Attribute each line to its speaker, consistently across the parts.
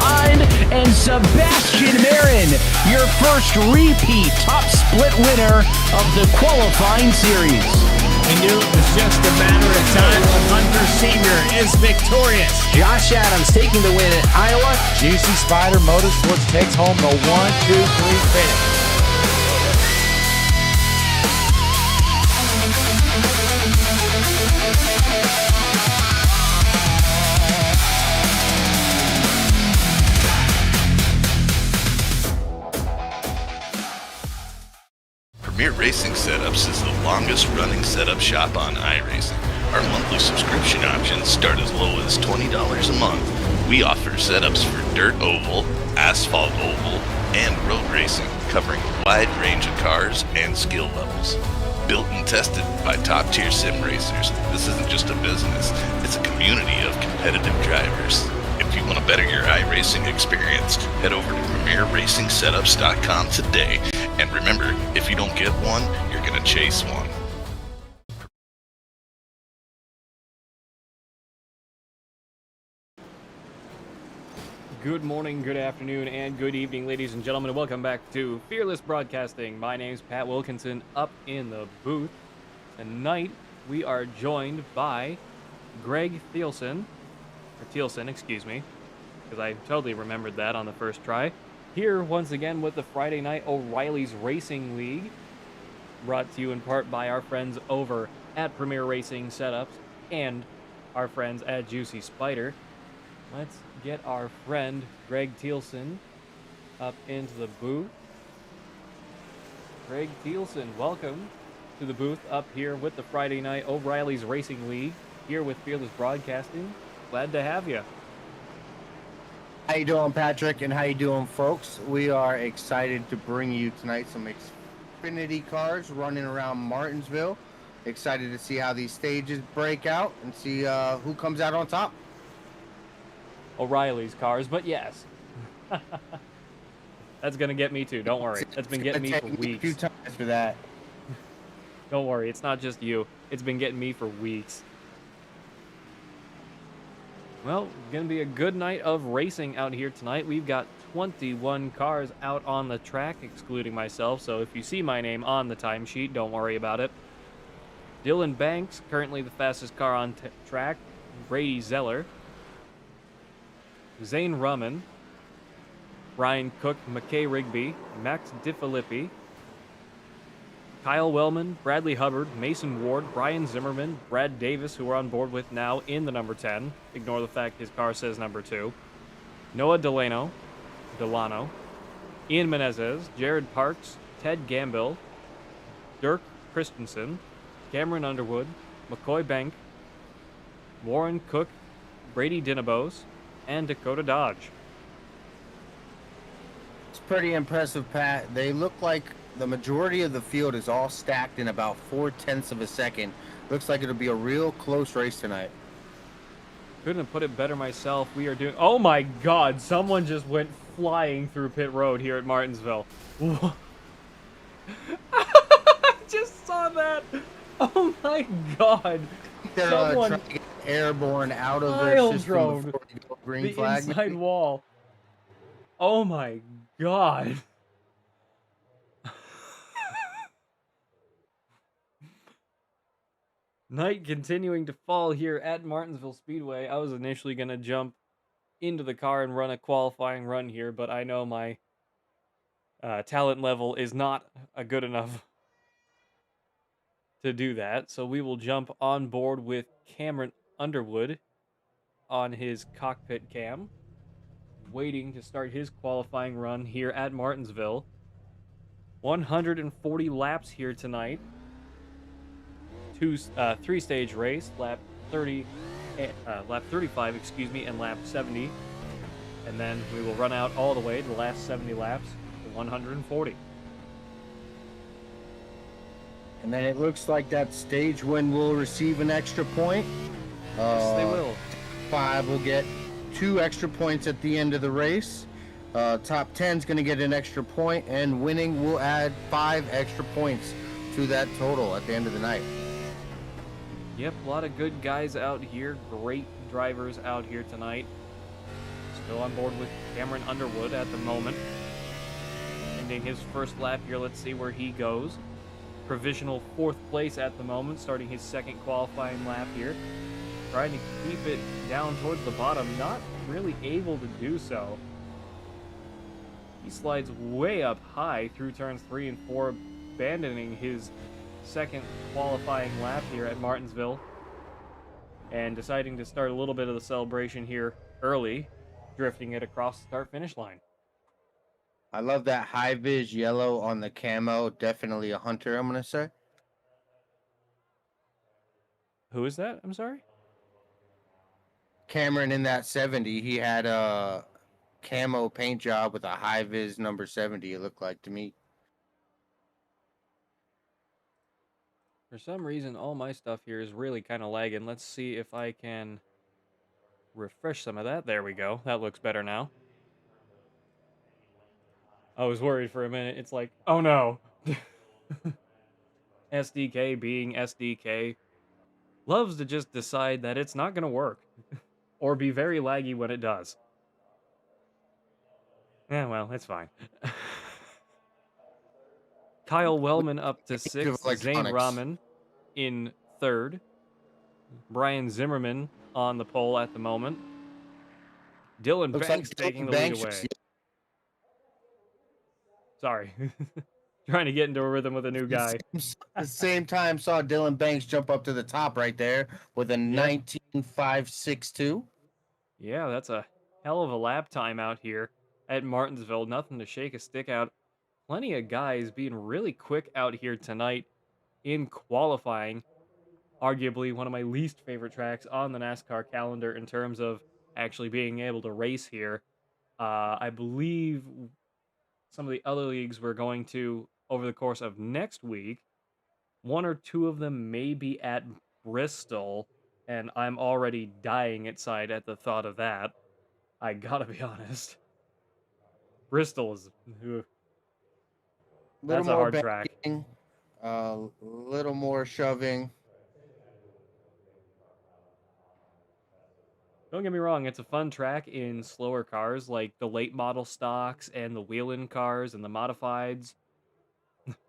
Speaker 1: behind, and Sebastian Marin, your first repeat top split winner of the qualifying series.
Speaker 2: We knew it was just a matter of time when Hunter Sr. is victorious.
Speaker 3: Josh Adams taking the win at Iowa.
Speaker 4: Juicy Spider Motorsports takes home the 1-2-3 finish.
Speaker 5: Premier Racing Setups is the longest running setup shop on iRacing. Our monthly subscription options start as low as $20 a month. We offer setups for dirt oval, asphalt oval, and road racing, covering a wide range of cars and skill levels. Built and tested by top-tier sim racers, this isn't just a business, it's a community of competitive drivers. If you want to better your iRacing experience, head over to PremierRacingSetups.com today. And remember, if you don't get one, you're going to chase one.
Speaker 6: Good morning, good afternoon, and good evening, ladies and gentlemen. Welcome back to Fearless Broadcasting. My name's Pat Wilkinson, up in the booth. Tonight, we are joined by Greg Thielsen, excuse me, because I totally remembered that on the first try. Here, once again, with the Friday Night O'Reilly's Racing League, brought to you in part by our friends over at Premier Racing Setups and our friends at Juicy Spider. Let's get our friend Greg Thielsen up into the booth. Greg Thielsen, welcome to the booth up here with the Friday Night O'Reilly's Racing League, here with Fearless Broadcasting. Glad to have you.
Speaker 7: How you doing, Patrick, and how you doing, folks? We are excited to bring you tonight some Xfinity cars running around Martinsville. Excited to see how these stages break out and see who comes out on top.
Speaker 6: O'Reilly's cars, but yes. That's going to get me too, don't worry. That's been getting me for weeks.
Speaker 7: A few times for that.
Speaker 6: Don't worry, it's not just you. It's been getting me for weeks. Well, going to be a good night of racing out here tonight. We've got 21 cars out on the track, excluding myself, so if you see my name on the timesheet, don't worry about it. Dylan Banks, currently the fastest car on track. Brady Zeller. Zane Rumman. Brian Cook, McKay Rigby, Max DiFilippi, Kyle Wellman, Bradley Hubbard, Mason Ward, Brian Zimmerman, Brad Davis, who we're on board with now in the number 10. Ignore the fact his car says number 2. Noah Delano, Ian Menezes, Jared Parks, Ted Gambill, Dirk Christensen, Cameron Underwood, McCoy Bank, Warren Cook, Brady Dinabos, and Dakota Dodge.
Speaker 7: It's pretty impressive, Pat. They look like the majority of the field is all stacked in about 0.4 of a second. Looks like it'll be a real close race tonight.
Speaker 6: Couldn't have put it better myself. We are doing... Oh my god, someone just went flying through pit road here at Martinsville. I just saw that. Oh my god.
Speaker 7: They're
Speaker 6: someone
Speaker 7: trying to get airborne out of their system before they go green
Speaker 6: the
Speaker 7: flag.
Speaker 6: Inside wall. Oh my god. Night continuing to fall here at Martinsville Speedway. I was initially going to jump into the car and run a qualifying run here, but I know my talent level is not good enough to do that. So we will jump on board with Cameron Underwood on his cockpit cam, waiting to start his qualifying run here at Martinsville. 140 laps here tonight. Three-stage race, lap 35, excuse me, and lap 70. And then we will run out all the way to the last 70 laps to 140.
Speaker 7: And then it looks like that stage win will receive an extra point.
Speaker 6: Yes, they will.
Speaker 7: 5 will get 2 extra points at the end of the race. Top 10 is going to get an extra point, and winning will add 5 extra points to that total at the end of the night.
Speaker 6: Yep, a lot of good guys out here, great drivers out here tonight. Still on board with Cameron Underwood at the moment. Ending his first lap here. Let's see where he goes. Provisional 4th place at the moment, starting his 2nd qualifying lap here. Trying to keep it down towards the bottom, not really able to do so. He slides way up high through turns 3 and 4, abandoning his 2nd qualifying lap here at Martinsville. And deciding to start a little bit of the celebration here early, drifting it across the start-finish line.
Speaker 7: I love that high-vis yellow on the camo. Definitely a hunter, I'm going to say.
Speaker 6: Who is that? I'm sorry?
Speaker 7: Cameron in that 70, he had a camo paint job with a high-vis number 70, it looked like to me.
Speaker 6: For some reason, all my stuff here is really kind of lagging. Let's see if I can refresh some of that. There we go. That looks better now. I was worried for a minute. It's like, oh no. SDK being SDK loves to just decide that it's not going to work or be very laggy when it does. Yeah, well, it's fine. Kyle Wellman up to 6th. Zane Rahman in 3rd. Brian Zimmerman on the pole at the moment. Dylan
Speaker 7: Looks
Speaker 6: Banks
Speaker 7: like
Speaker 6: taking the
Speaker 7: Dylan
Speaker 6: lead
Speaker 7: Banks
Speaker 6: away. Sorry. Trying to get into a rhythm with a new guy.
Speaker 7: At the same time, saw Dylan Banks jump up to the top right there with a 19.562.
Speaker 6: Yeah, that's a hell of a lap time out here at Martinsville. Nothing to shake a stick out. Plenty of guys being really quick out here tonight in qualifying. Arguably one of my least favorite tracks on the NASCAR calendar in terms of actually being able to race here. I believe some of the other leagues we're going to over the course of next week, 1 or 2 of them may be at Bristol, and I'm already dying inside at the thought of that. I gotta be honest. Bristol is... That's a hard track.
Speaker 7: A little more shoving.
Speaker 6: Don't get me wrong, it's a fun track in slower cars like the late model stocks and the wheel-in cars and the modifieds.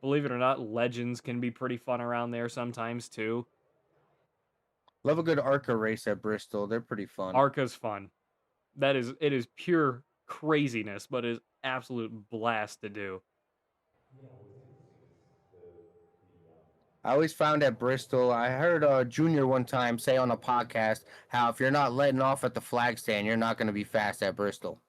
Speaker 6: Believe it or not, Legends can be pretty fun around there sometimes too.
Speaker 7: Love a good ARCA race at Bristol. They're pretty fun.
Speaker 6: ARCA's fun. It is pure craziness, but it is absolute blast to do.
Speaker 7: I always found at Bristol, I heard Junior one time say on a podcast how if you're not letting off at the flag stand, you're not going to be fast at Bristol.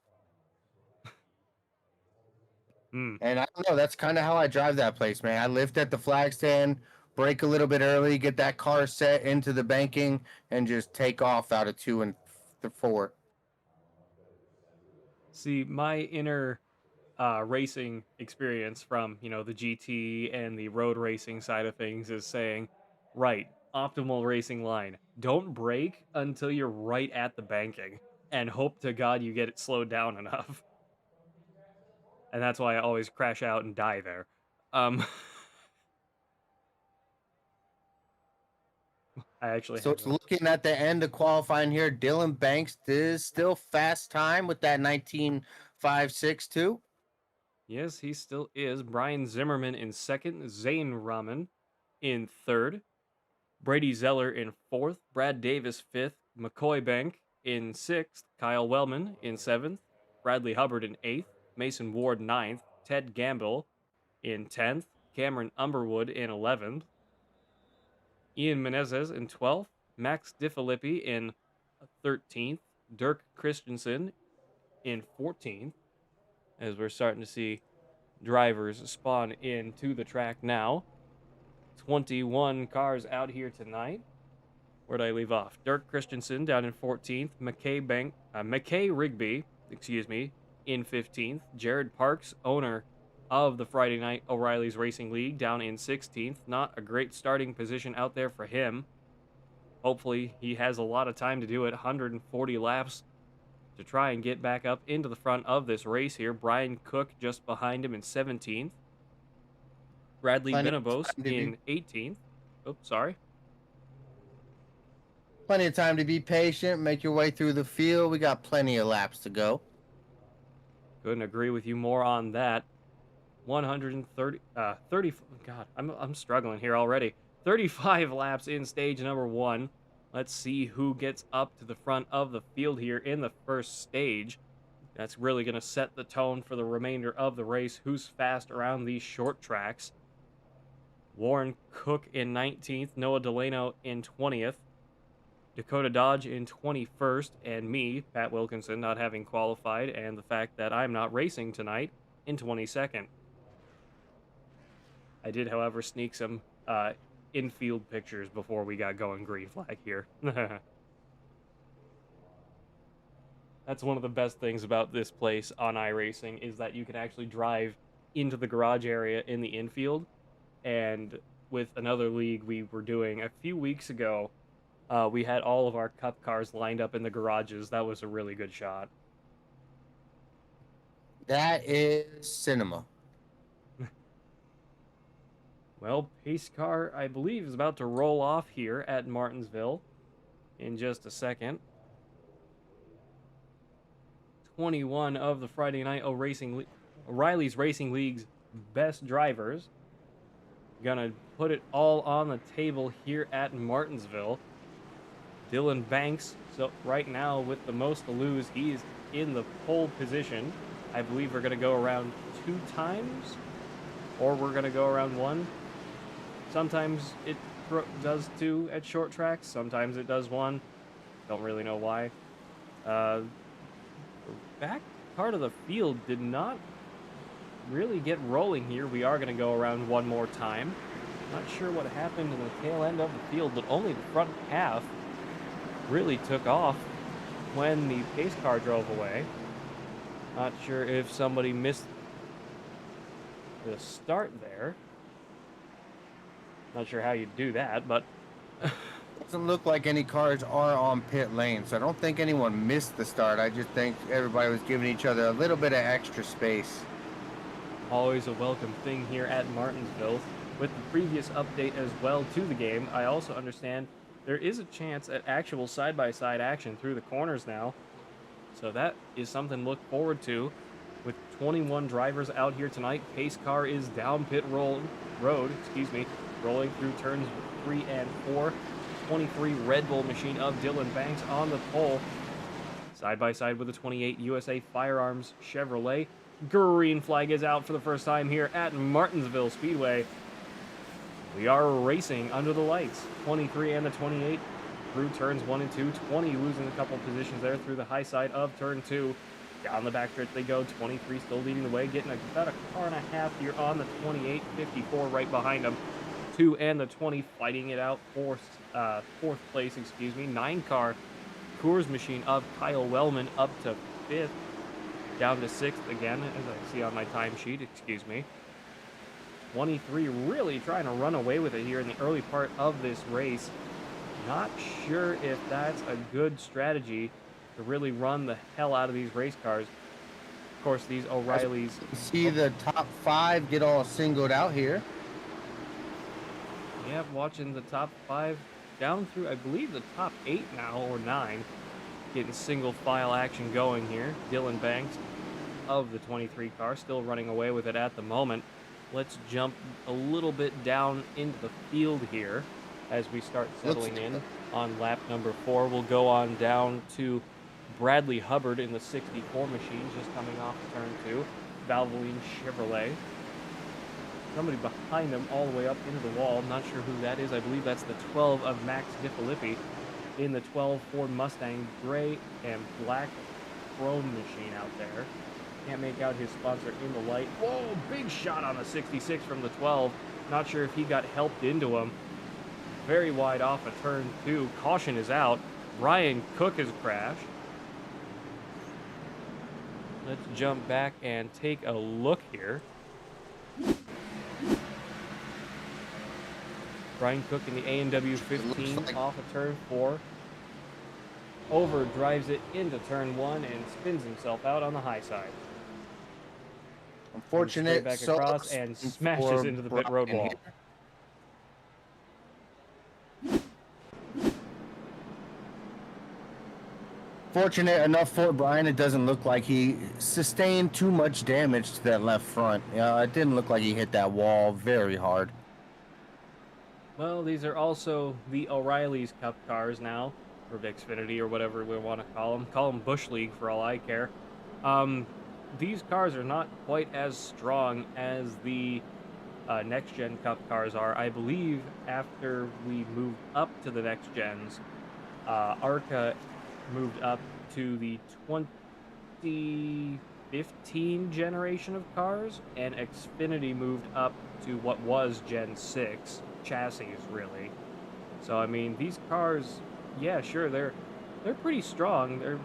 Speaker 7: And I don't know, that's kind of how I drive that place, man. I lift at the flag stand, brake a little bit early, get that car set into the banking, and just take off out of 2 and 4.
Speaker 6: See, my inner racing experience from, the GT and the road racing side of things is saying, right, optimal racing line. Don't brake until you're right at the banking and hope to God you get it slowed down enough. And that's why I always crash out and die there. I actually
Speaker 7: So it's looking at the end of qualifying here. Dylan Banks is still fast time with that 19.562.
Speaker 6: Yes, he still is. Brian Zimmerman in 2nd. Zane Rahman in 3rd. Brady Zeller in 4th. Brad Davis 5th. McCoy Bank in 6th. Kyle Wellman in 7th. Bradley Hubbard in 8th. Mason Ward 9th. Ted Gamble in 10th. Cameron Underwood in 11th. Ian Menezes in 12th. Max DiFilippi in 13th. Dirk Christensen in 14th. As we're starting to see drivers spawn into the track now. 21 cars out here tonight. Where'd I leave off? Dirk Christensen down in 14th. McKay Rigby, in 15th. Jared Parks, owner of the Friday Night O'Reilly's Racing League, down in 16th. Not a great starting position out there for him. Hopefully he has a lot of time to do it. 140 laps to try and get back up into the front of this race here. Brian Cook just behind him in 17th. Bradley Benabos in 18th. Oops, sorry.
Speaker 7: Plenty of time to be patient, make your way through the field. We got plenty of laps to go.
Speaker 6: Couldn't agree with you more on that. 130, God, I'm struggling here already. 35 laps in stage number 1. Let's see who gets up to the front of the field here in the first stage. That's really going to set the tone for the remainder of the race. Who's fast around these short tracks? Warren Cook in 19th, Noah Delano in 20th, Dakota Dodge in 21st, and me, Pat Wilkinson, not having qualified, and the fact that I'm not racing tonight, in 22nd. I did, however, sneak some infield pictures before we got going green flag here. That's one of the best things about this place on iRacing, is that you can actually drive into the garage area in the infield. And with another league we were doing a few weeks ago, we had all of our cup cars lined up in the garages. That was a really good shot.
Speaker 7: That is cinema.
Speaker 6: Well, pace car, I believe, is about to roll off here at Martinsville in just a second. 21 of the Friday Night O'Reilly's Racing League's best drivers. Gonna put it all on the table here at Martinsville. Dylan Banks, so right now with the most to lose, he is in the pole position. I believe we're gonna go around 2 times, or we're gonna go around 1. Sometimes it does 2 at short tracks, sometimes it does 1. Don't really know why. The back part of the field did not really get rolling here. We are going to go around 1 more time. Not sure what happened in the tail end of the field, but only the front half really took off when the pace car drove away. Not sure if somebody missed the start there. Not sure how you do that, but
Speaker 7: Doesn't look like any cars are on pit lane, so I don't think anyone missed the start. I just think everybody was giving each other a little bit of extra space.
Speaker 6: always a welcome thing here at Martinsville. With the previous update as well to the game, I also understand there is a chance at actual side-by-side action through the corners now. So that is something to look forward to. With 21 drivers out here tonight, pace car is down pit road, rolling through turns 3 and 4. 23 Red Bull machine of Dylan Banks on the pole. Side by side with the 28 USA Firearms Chevrolet. Green flag is out for the first time here at Martinsville Speedway. We are racing under the lights. 23 and the 28 through turns 1 and 2. 20 losing a couple positions there through the high side of turn 2. Down the backstretch they go. 23 still leading the way, getting about a car and a half here on the 28. 54 right behind them. 2 and the 20 fighting it out. Fourth place, 9-car Coors machine of Kyle Wellman up to 5th. Down to 6th again, as I see on my timesheet, 23 really trying to run away with it here in the early part of this race. Not sure if that's a good strategy to really run the hell out of these race cars. Of course, these O'Reillys...
Speaker 7: See the top 5 get all singled out here.
Speaker 6: Yeah, watching the top 5 down through, I believe, the top 8 now, or 9. Getting single file action going here. Dylan Banks of the 23 car still running away with it at the moment. Let's jump a little bit down into the field here as we start settling in on lap number 4. We'll go on down to Bradley Hubbard in the 64 machine, just coming off turn 2. Valvoline Chevrolet. Somebody behind them all the way up into the wall. Not sure who that is. I believe that's the 12 of Max DiFilippi in the 12 Ford Mustang gray and black chrome machine out there. Can't make out his sponsor in the light. Whoa, big shot on the 66 from the 12. Not sure if he got helped into him. Very wide off of turn 2. Caution is out. Ryan Cook has crashed. Let's jump back and take a look here. Brian Cook in the A&W 15 off of turn 4. Over drives it into turn 1 and spins himself out on the high side.
Speaker 7: Unfortunate.
Speaker 6: Back across and smashes into the pit road wall.
Speaker 7: Fortunate enough for Brian, it doesn't look like he sustained too much damage to that left front. It didn't look like he hit that wall very hard.
Speaker 6: Well, these are also the O'Reilly's Cup cars now, or Xfinity, or whatever we want to call them. Call them Bush League for all I care. These cars are not quite as strong as the next-gen Cup cars are. I believe after we moved up to the next gens, ARCA moved up to the 2015 generation of cars, and Xfinity moved up to what was Gen 6 chassis, really. So, I mean, these cars, yeah, sure, they're pretty strong. They're,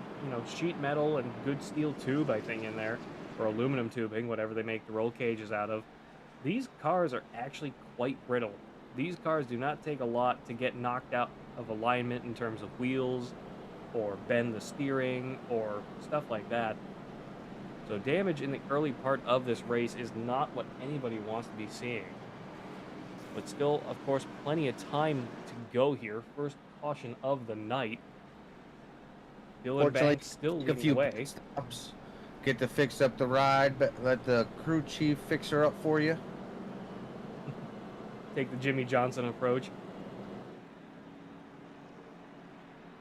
Speaker 6: sheet metal and good steel tube, I think, in there, or aluminum tubing, whatever they make the roll cages out of. These cars are actually quite brittle. These cars do not take a lot to get knocked out of alignment in terms of wheels, or bend the steering, or stuff like that. So damage in the early part of this race is not what anybody wants to be seeing. But still, of course, plenty of time to go here. First caution of the night. Dylan Banks still leading the way.
Speaker 7: Stops, get to fix up the ride, but let the crew chief fix her up for you.
Speaker 6: Take the Jimmy Johnson approach.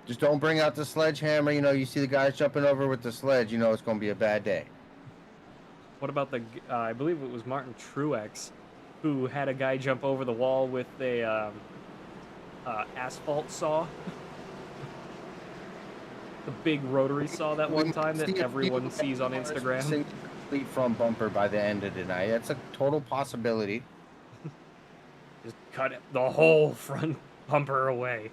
Speaker 7: Just don't bring out the sledgehammer. You see the guys jumping over with the sledge, it's going to be a bad day.
Speaker 6: What about the, I believe it was Martin Truex, who had a guy jump over the wall with a asphalt saw? The big rotary saw that one time that everyone sees on Instagram.
Speaker 7: From bumper by the end of the night. That's a total possibility.
Speaker 6: Just cut the whole front bumper away.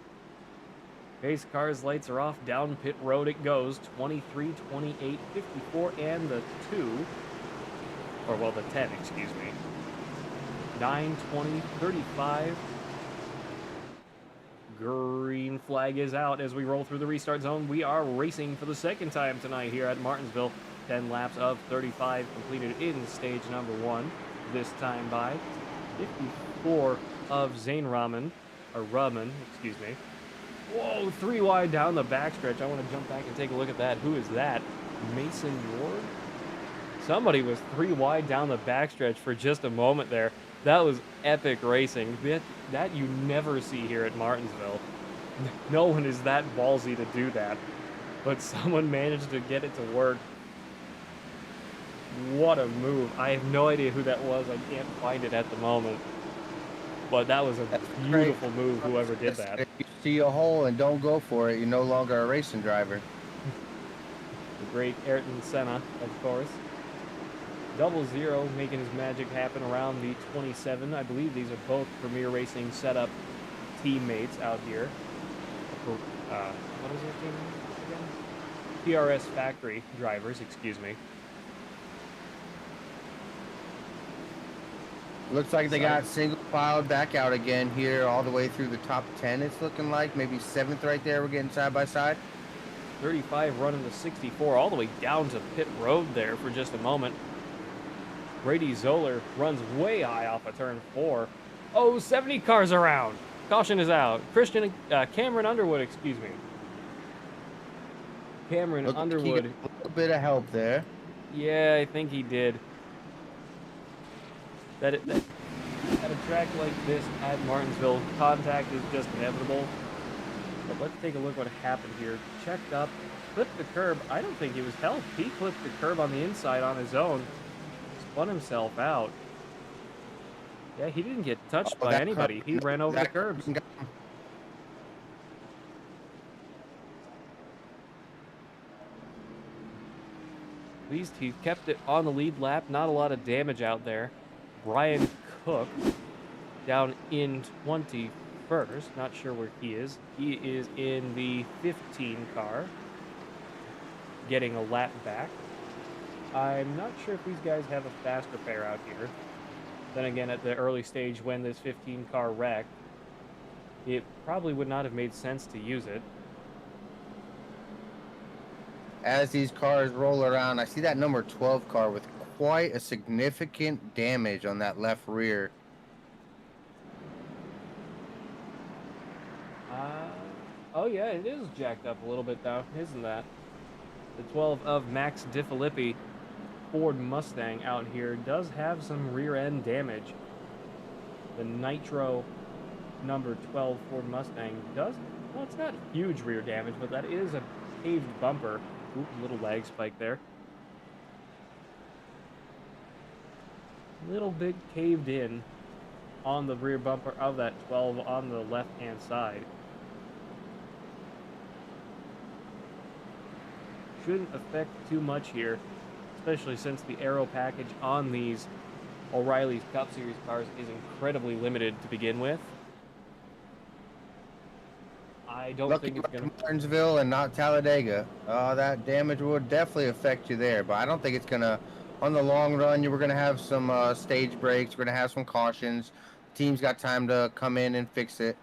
Speaker 6: Pace car's lights are off. Down pit road it goes. 23, 28, 54, and the 2. Or, well, the 10, excuse me. 9, 20, 35. Green flag is out as we roll through the restart zone. We are racing for the second time tonight here at Martinsville. 10 laps of 35 completed in stage number 1. This time by 54 of Zane Rahman, or Rahman, excuse me. Whoa, 3 wide down the backstretch. I want to jump back and take a look at that. Who is that? Mason Ward? Somebody was 3 wide down the backstretch for just a moment there. That was epic racing. That you never see here at Martinsville. No one is that ballsy to do that. But someone managed to get it to work. What a move. I have no idea who that was. I can't find it at the moment. But that was a beautiful move, whoever did that.
Speaker 7: If you see a hole and don't go for it, you're no longer a racing driver.
Speaker 6: The great Ayrton Senna, of course. 00 making his magic happen around the 27. I believe these are both Premier Racing setup teammates out here. What is their team again? PRS Factory drivers, excuse me.
Speaker 7: Looks like they got single filed back out again here all the way through the top 10, it's looking like. Maybe 7th right there. We're getting side by side.
Speaker 6: 35 running the 64 all the way down to pit road there for just a moment. Brady Zoller runs way high off of turn 4. Oh, 70 cars around. Caution is out. Cameron Underwood, excuse me. Cameron Underwood.
Speaker 7: A little bit of help there.
Speaker 6: Yeah, I think he did. At a track like this at Martinsville, contact is just inevitable. But let's take a look what happened here. Checked up, clipped the curb. I don't think he was helped. He clipped the curb on the inside on his own. Spun himself out. Yeah, he didn't get touched by anybody. He ran over the curbs. At least he kept it on the lead lap. Not a lot of damage out there. Brian Cook down in 21st. Not sure where he is. He is in the 15 car. Getting a lap back. I'm not sure if these guys have a faster pair out here. Then again, at the early stage when this 15 car wrecked, it probably would not have made sense to use it.
Speaker 7: As these cars roll around, I see that number 12 car with quite a significant damage on that left rear.
Speaker 6: Oh yeah, it is jacked up a little bit though, isn't that? The 12 of Max DiFilippi Ford Mustang out here does have some rear end damage. The Nitro number 12 Ford Mustang does, well, it's not huge rear damage, but that is a caved bumper. Oop, little lag spike there. Little bit caved in on the rear bumper of that 12 on the left-hand side. Shouldn't affect too much here, especially since the aero package on these O'Reilly's Cup Series cars is incredibly limited to begin with. I don't think it's going to...
Speaker 7: Martinsville and not Talladega. That damage will definitely affect you there, but I don't think it's going to, on the long run, we're going to have some stage breaks. We're going to have some cautions. Team's got time to come in and fix it.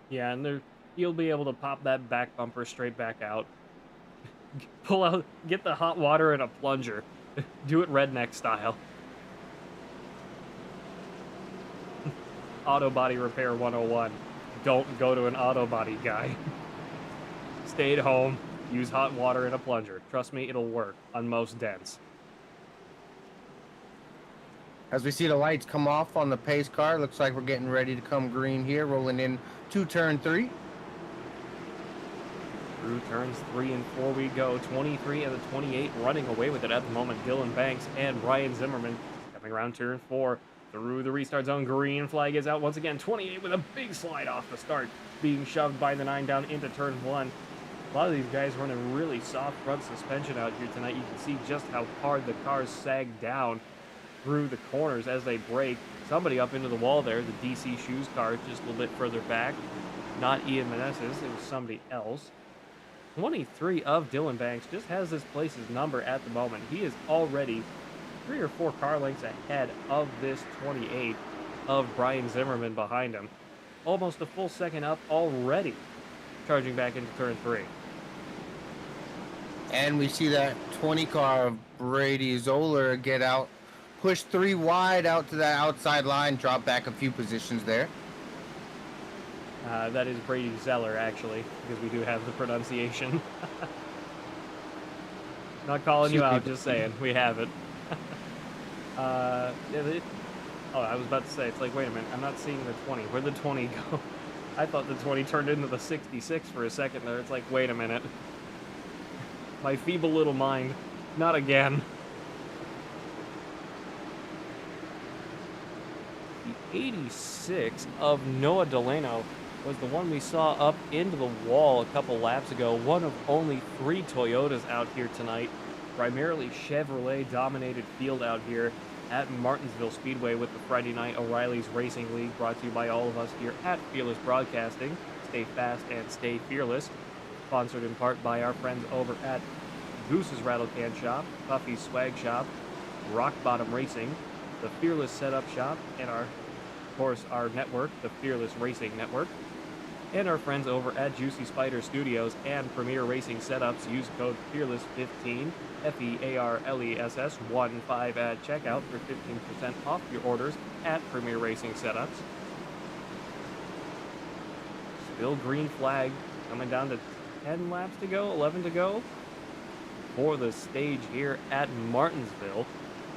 Speaker 6: Yeah, and you'll be able to pop that back bumper straight back out. Pull out, get the hot water and a plunger. Do it redneck style. Auto body repair 101. Don't go to an auto body guy. Stay at home, use hot water and a plunger. Trust me, it'll work on most dents.
Speaker 7: As we see the lights come off on the pace car, looks like we're getting ready to come green here, rolling in to turn 3.
Speaker 6: Through turns 3 and 4 we go. 23 and the 28 running away with it at the moment. Dylan Banks and Ryan Zimmerman coming around turn 4 through the restart zone. Green flag is out once again. 28 with a big slide off the start, being shoved by the 9 down into turn 1. A lot of these guys running really soft front suspension out here tonight. You can see just how hard the cars sag down through the corners as they brake. Somebody up into the wall there. The DC Shoes car just a little bit further back. Not Ian Meneses, it was somebody else. 23 of Dylan Banks just has this place's number at the moment. He is already 3 or 4 car lengths ahead of this 28 of Brian Zimmerman behind him. Almost a full second up already, charging back into turn 3.
Speaker 7: And we see that 20 car of Brady Zoller get out, push 3 wide out to that outside line, drop back a few positions there.
Speaker 6: That is Brady Zeller, actually, because we do have the pronunciation. Not calling you out, just saying. We have it. I was about to say, it's like, wait a minute, I'm not seeing the 20. Where'd the 20 go? I thought the 20 turned into the 66 for a second there. It's like, wait a minute. My feeble little mind. Not again. The 86 of Noah Delano was the one we saw up into the wall a couple laps ago. One of only 3 Toyotas out here tonight. Primarily Chevrolet-dominated field out here at Martinsville Speedway with the Friday Night O'Reilly's Racing League, brought to you by all of us here at Fearless Broadcasting. Stay fast and stay fearless. Sponsored in part by our friends over at Goose's Rattlecan Shop, Puffy's Swag Shop, Rock Bottom Racing, the Fearless Setup Shop, and our network, the Fearless Racing Network, and our friends over at Juicy Spider Studios and Premier Racing Setups. Use code FEARLESS15, FEARLESS 15 at checkout for 15% off your orders at Premier Racing Setups. Still green flag, coming down to 10 laps to go, 11 to go for the stage here at Martinsville.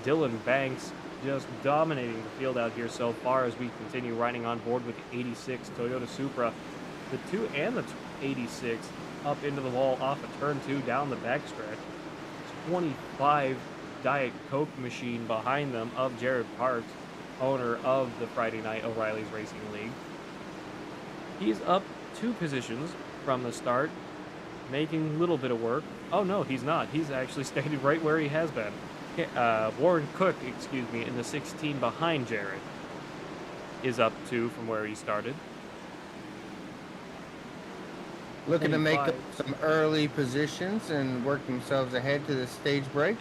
Speaker 6: Dylan Banks just dominating the field out here so far as we continue riding on board with the 86 Toyota Supra. The 2 and the 86 up into the wall off of turn 2 down the backstretch. 25 Diet Coke machine behind them of Jared Parks, owner of the Friday Night O'Reilly's Racing League. He's up 2 positions from the start, making a little bit of work. Oh no, he's not. He's actually stayed right where he has been. Warren Cook, in the 16 behind Jared, is up 2 from where he started.
Speaker 7: Looking to make up some early positions and work themselves ahead to the stage break.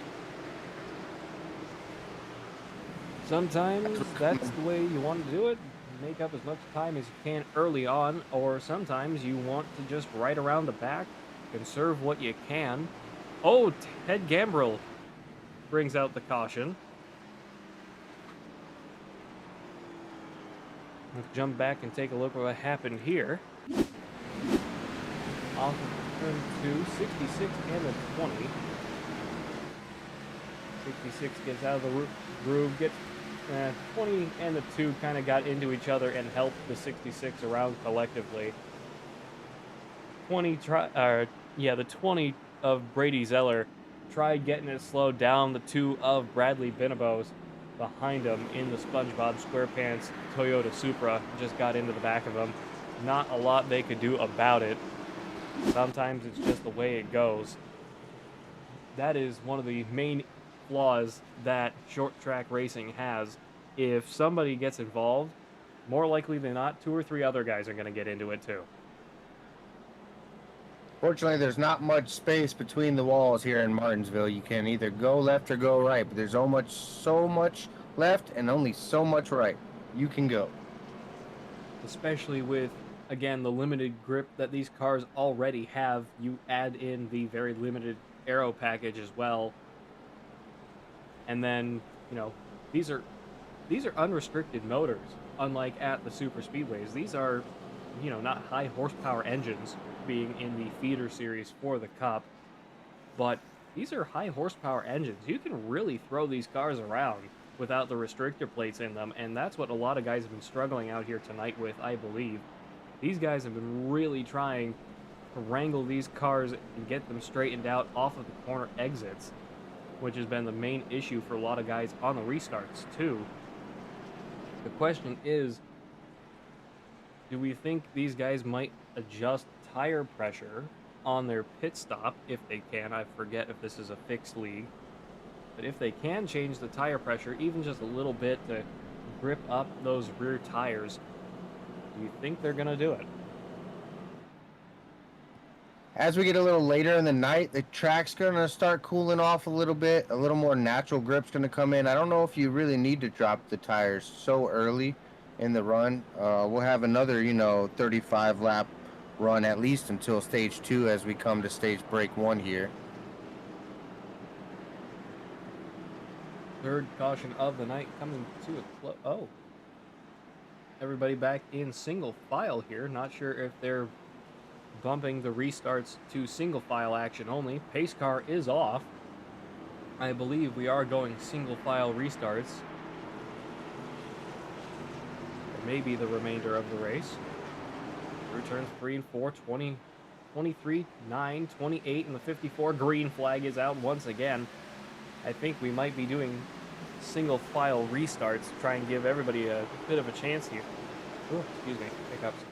Speaker 6: Sometimes that's the way you want to do it. Make up as much time as you can early on, or sometimes you want to just ride around the back, conserve what you can. Oh, Ted Gambrill brings out the caution. Let's jump back and take a look at what happened here. Turn 2, 66 and the 20. 66 gets out of the groove, gets 20 and the 2 kind of got into each other and helped the 66 around collectively. The 20 of Brady Zeller tried getting it slowed down. The 2 of Bradley Binabos behind him in the SpongeBob SquarePants Toyota Supra just got into the back of him. Not a lot they could do about it. Sometimes it's just the way it goes. That is one of the main flaws that short track racing has. If somebody gets involved, more likely than not, 2 or 3 other guys are going to get into it too.
Speaker 7: Fortunately, there's not much space between the walls here in Martinsville. You can either go left or go right, but there's so much left and only so much right. You can go.
Speaker 6: Especially with, again, the limited grip that these cars already have. You add in the very limited aero package as well. And then, these are unrestricted motors, unlike at the super speedways. These are, not high horsepower engines being in the feeder series for the Cup, but these are high horsepower engines. You can really throw these cars around without the restrictor plates in them, and that's what a lot of guys have been struggling out here tonight with, I believe. These guys have been really trying to wrangle these cars and get them straightened out off of the corner exits, which has been the main issue for a lot of guys on the restarts too. The question is, do we think these guys might adjust tire pressure on their pit stop if they can? I forget if this is a fixed league, but if they can change the tire pressure even just a little bit to grip up those rear tires, do you think they're gonna do it?
Speaker 7: As we get a little later in the night, the track's going to start cooling off a little bit. A little more natural grip's going to come in. I don't know if you really need to drop the tires so early in the run. We'll have another, 35 lap run at least until stage 2 as we come to stage break 1 here.
Speaker 6: Third caution of the night coming to a close. Oh. Everybody back in single file here. Not sure if they're bumping the restarts to single file action only. Pace car is off. I believe we are going single file restarts. Or maybe the remainder of the race. Through turns 3 and 4, 20, 23, 9, 28, and the 54 green flag is out once again. I think we might be doing single file restarts to try and give everybody a bit of a chance here. Oh, excuse me, hiccups.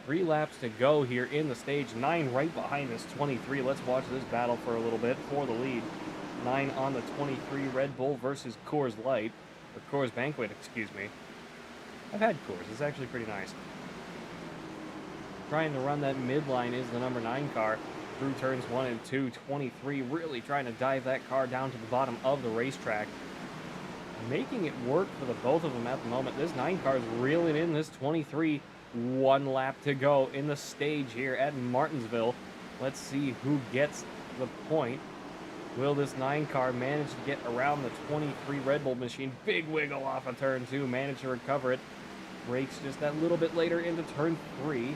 Speaker 6: 3 laps to go here in the stage. 9 right behind this 23. Let's watch this battle for a little bit for the lead. 9 on the 23 Red Bull versus Coors Light. Or Coors Banquet, excuse me. I've had Coors. It's actually pretty nice. Trying to run that midline is the number 9 car. Through turns 1 and 2, 23 really trying to dive that car down to the bottom of the racetrack. Making it work for the both of them at the moment. This 9 car is reeling in this 23. 1 lap to go in the stage here at Martinsville. Let's see who gets the point. Will this 9 car manage to get around the 23 Red Bull machine? Big wiggle off of turn 2. Manage to recover it. Brakes just that little bit later into turn 3.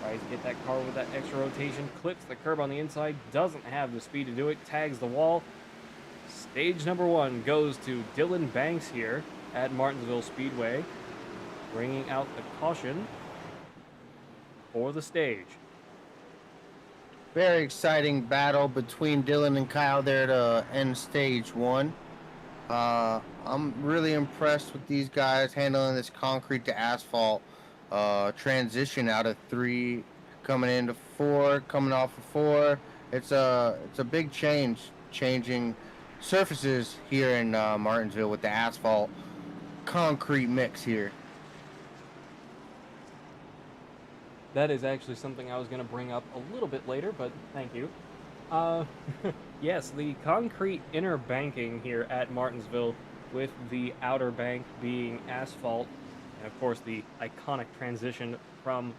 Speaker 6: Tries to get that car with that extra rotation. Clips the curb on the inside. Doesn't have the speed to do it. Tags the wall. Stage number 1 goes to Dylan Banks here at Martinsville Speedway. Bringing out the caution for the stage.
Speaker 7: Very exciting battle between Dylan and Kyle there to end stage 1. I'm really impressed with these guys handling this concrete to asphalt transition out of 3, coming into 4, coming off of 4. It's a big change, changing surfaces here in Martinsville with the asphalt concrete mix here.
Speaker 6: That is actually something I was going to bring up a little bit later, but thank you. Yes, the concrete inner banking here at Martinsville with the outer bank being asphalt, and of course the iconic transition from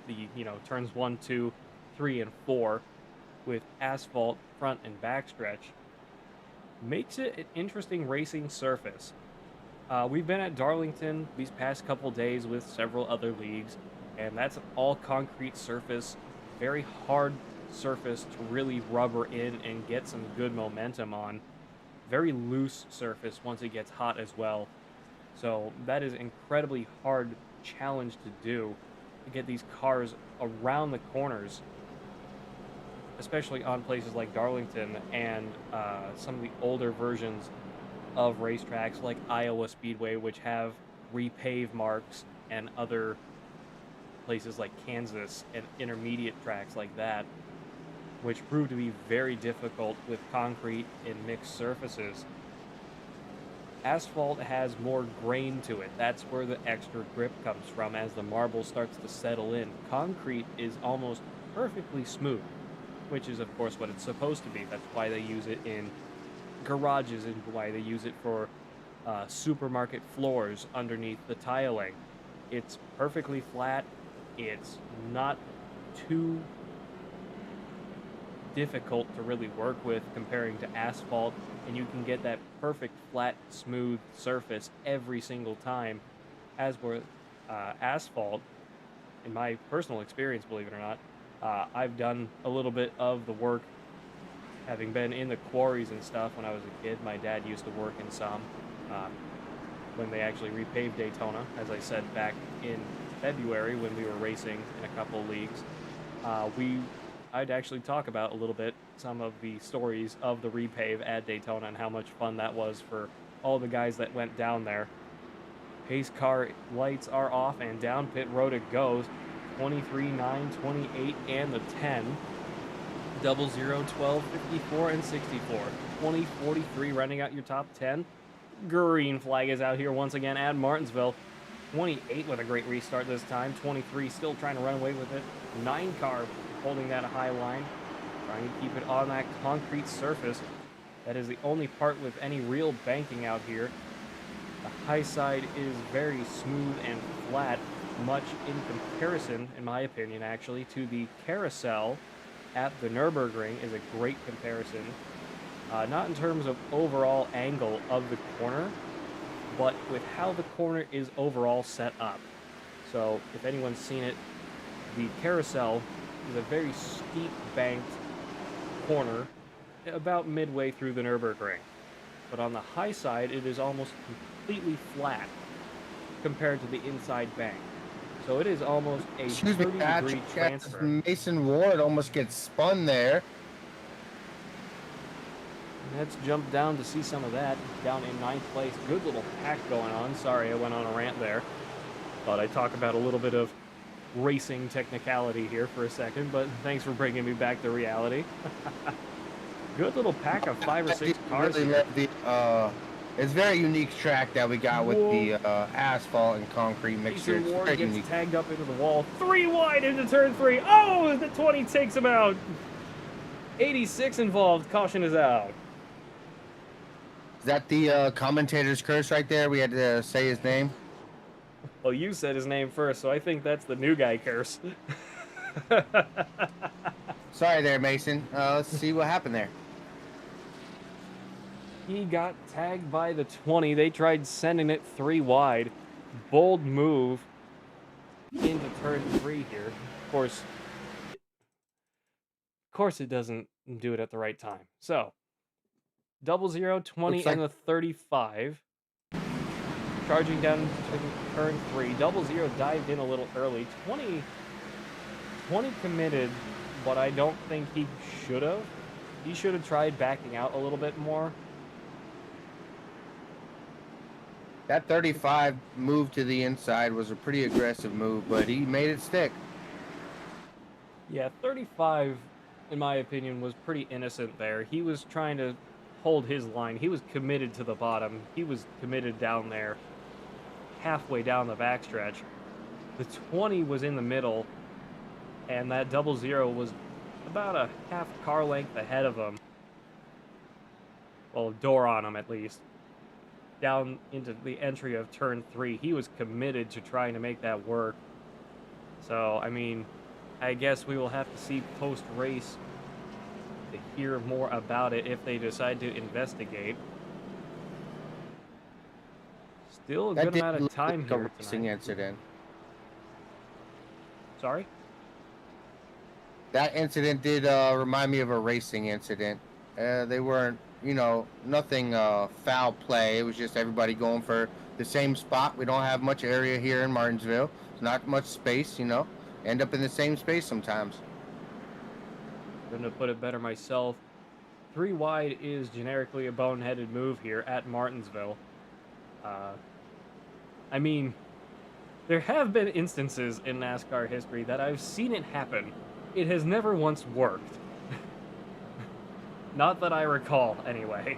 Speaker 6: the, turns 1, 2, 3, and 4 with asphalt front and backstretch makes it an interesting racing surface. We've been at Darlington these past couple days with several other leagues, and that's an all concrete surface, very hard surface to really rubber in and get some good momentum on. Very loose surface once it gets hot as well. So that is incredibly hard challenge to do, to get these cars around the corners, especially on places like Darlington and some of the older versions of racetracks like Iowa Speedway, which have repave marks, and other places like Kansas and intermediate tracks like that, which prove to be very difficult with concrete and mixed surfaces. Asphalt has more grain to it. That's where the extra grip comes from as the marble starts to settle in. Concrete is almost perfectly smooth, which is of course what it's supposed to be. That's why they use it in garages and why they use it for supermarket floors underneath the tiling. It's perfectly flat. It's not too difficult to really work with comparing to asphalt, and you can get that perfect flat smooth surface every single time. As with asphalt, in my personal experience, believe it or not, I've done a little bit of the work having been in the quarries and stuff when I was a kid. My dad used to work in some when they actually repaved Daytona, as I said back in February when we were racing in a couple leagues. I'd actually talk about a little bit some of the stories of the repave at Daytona and how much fun that was for all the guys that went down there. Pace car lights are off and down pit road it goes. 23, 9, 28, and the 10. 00, 12, 54, and 64. 20, 43 running out your top 10. Green flag is out here once again at Martinsville. 28 with a great restart this time. 23 still trying to run away with it. 9 car holding that high line, trying to keep it on that concrete surface. That is the only part with any real banking out here. The high side is very smooth and flat, much in comparison, in my opinion actually, to the carousel at the Nürburgring is a great comparison. Not in terms of overall angle of the corner, but with how the corner is overall set up. So if anyone's seen it, the carousel is a very steep banked corner about midway through the Nürburgring. But on the high side, it is almost completely flat compared to the inside bank. So it is almost a 30-degree transfer.
Speaker 7: Mason Ward almost gets spun there.
Speaker 6: Let's jump down to see some of that. Down in 9th place. Good little pack going on. Sorry, I went on a rant there. Thought I'd talk about a little bit of racing technicality here for a second, but thanks for bringing me back to reality. Good little pack of 5 or 6 cars here.
Speaker 7: It's a very unique track that we got with the asphalt and concrete mixture.
Speaker 6: Mason Ward gets tagged up into the wall. 3 wide into turn 3. Oh, the 20 takes him out. 86 involved. Caution is out.
Speaker 7: Is that the commentator's curse right there? We had to say his name.
Speaker 6: Well, you said his name first, so I think that's the new guy curse.
Speaker 7: Sorry there, Mason. Let's see what happened there.
Speaker 6: He got tagged by the 20. They tried sending it 3 wide. Bold move into turn 3 here. Of course it doesn't do it at the right time. So, 00, 20, and the 35. Charging down to turn 3. 00 dived in a little early. 20 committed, but I don't think he should have. He should have tried backing out a little bit more.
Speaker 7: That 35 move to the inside was a pretty aggressive move, but he made it stick.
Speaker 6: Yeah, 35, in my opinion, was pretty innocent there. He was trying to hold his line. He was committed to the bottom. He was committed down there, halfway down the backstretch. The 20 was in the middle, and that 00 was about a half car length ahead of him. Well, a door on him, at least. Down into the entry of turn 3. He was committed to trying to make that work. So, I mean, I guess we will have to see post-race to hear more about it if they decide to investigate. Still a good amount of time here tonight.
Speaker 7: Incident.
Speaker 6: Sorry?
Speaker 7: That incident did remind me of a racing incident. They weren't, nothing foul play. It was just everybody going for the same spot. We don't have much area here in Martinsville. Not much space, End up in the same space sometimes.
Speaker 6: Couldn't have put it better myself. 3 wide is generically a boneheaded move here at Martinsville. I mean, there have been instances in NASCAR history that I've seen it happen. It has never once worked. Not that I recall, anyway.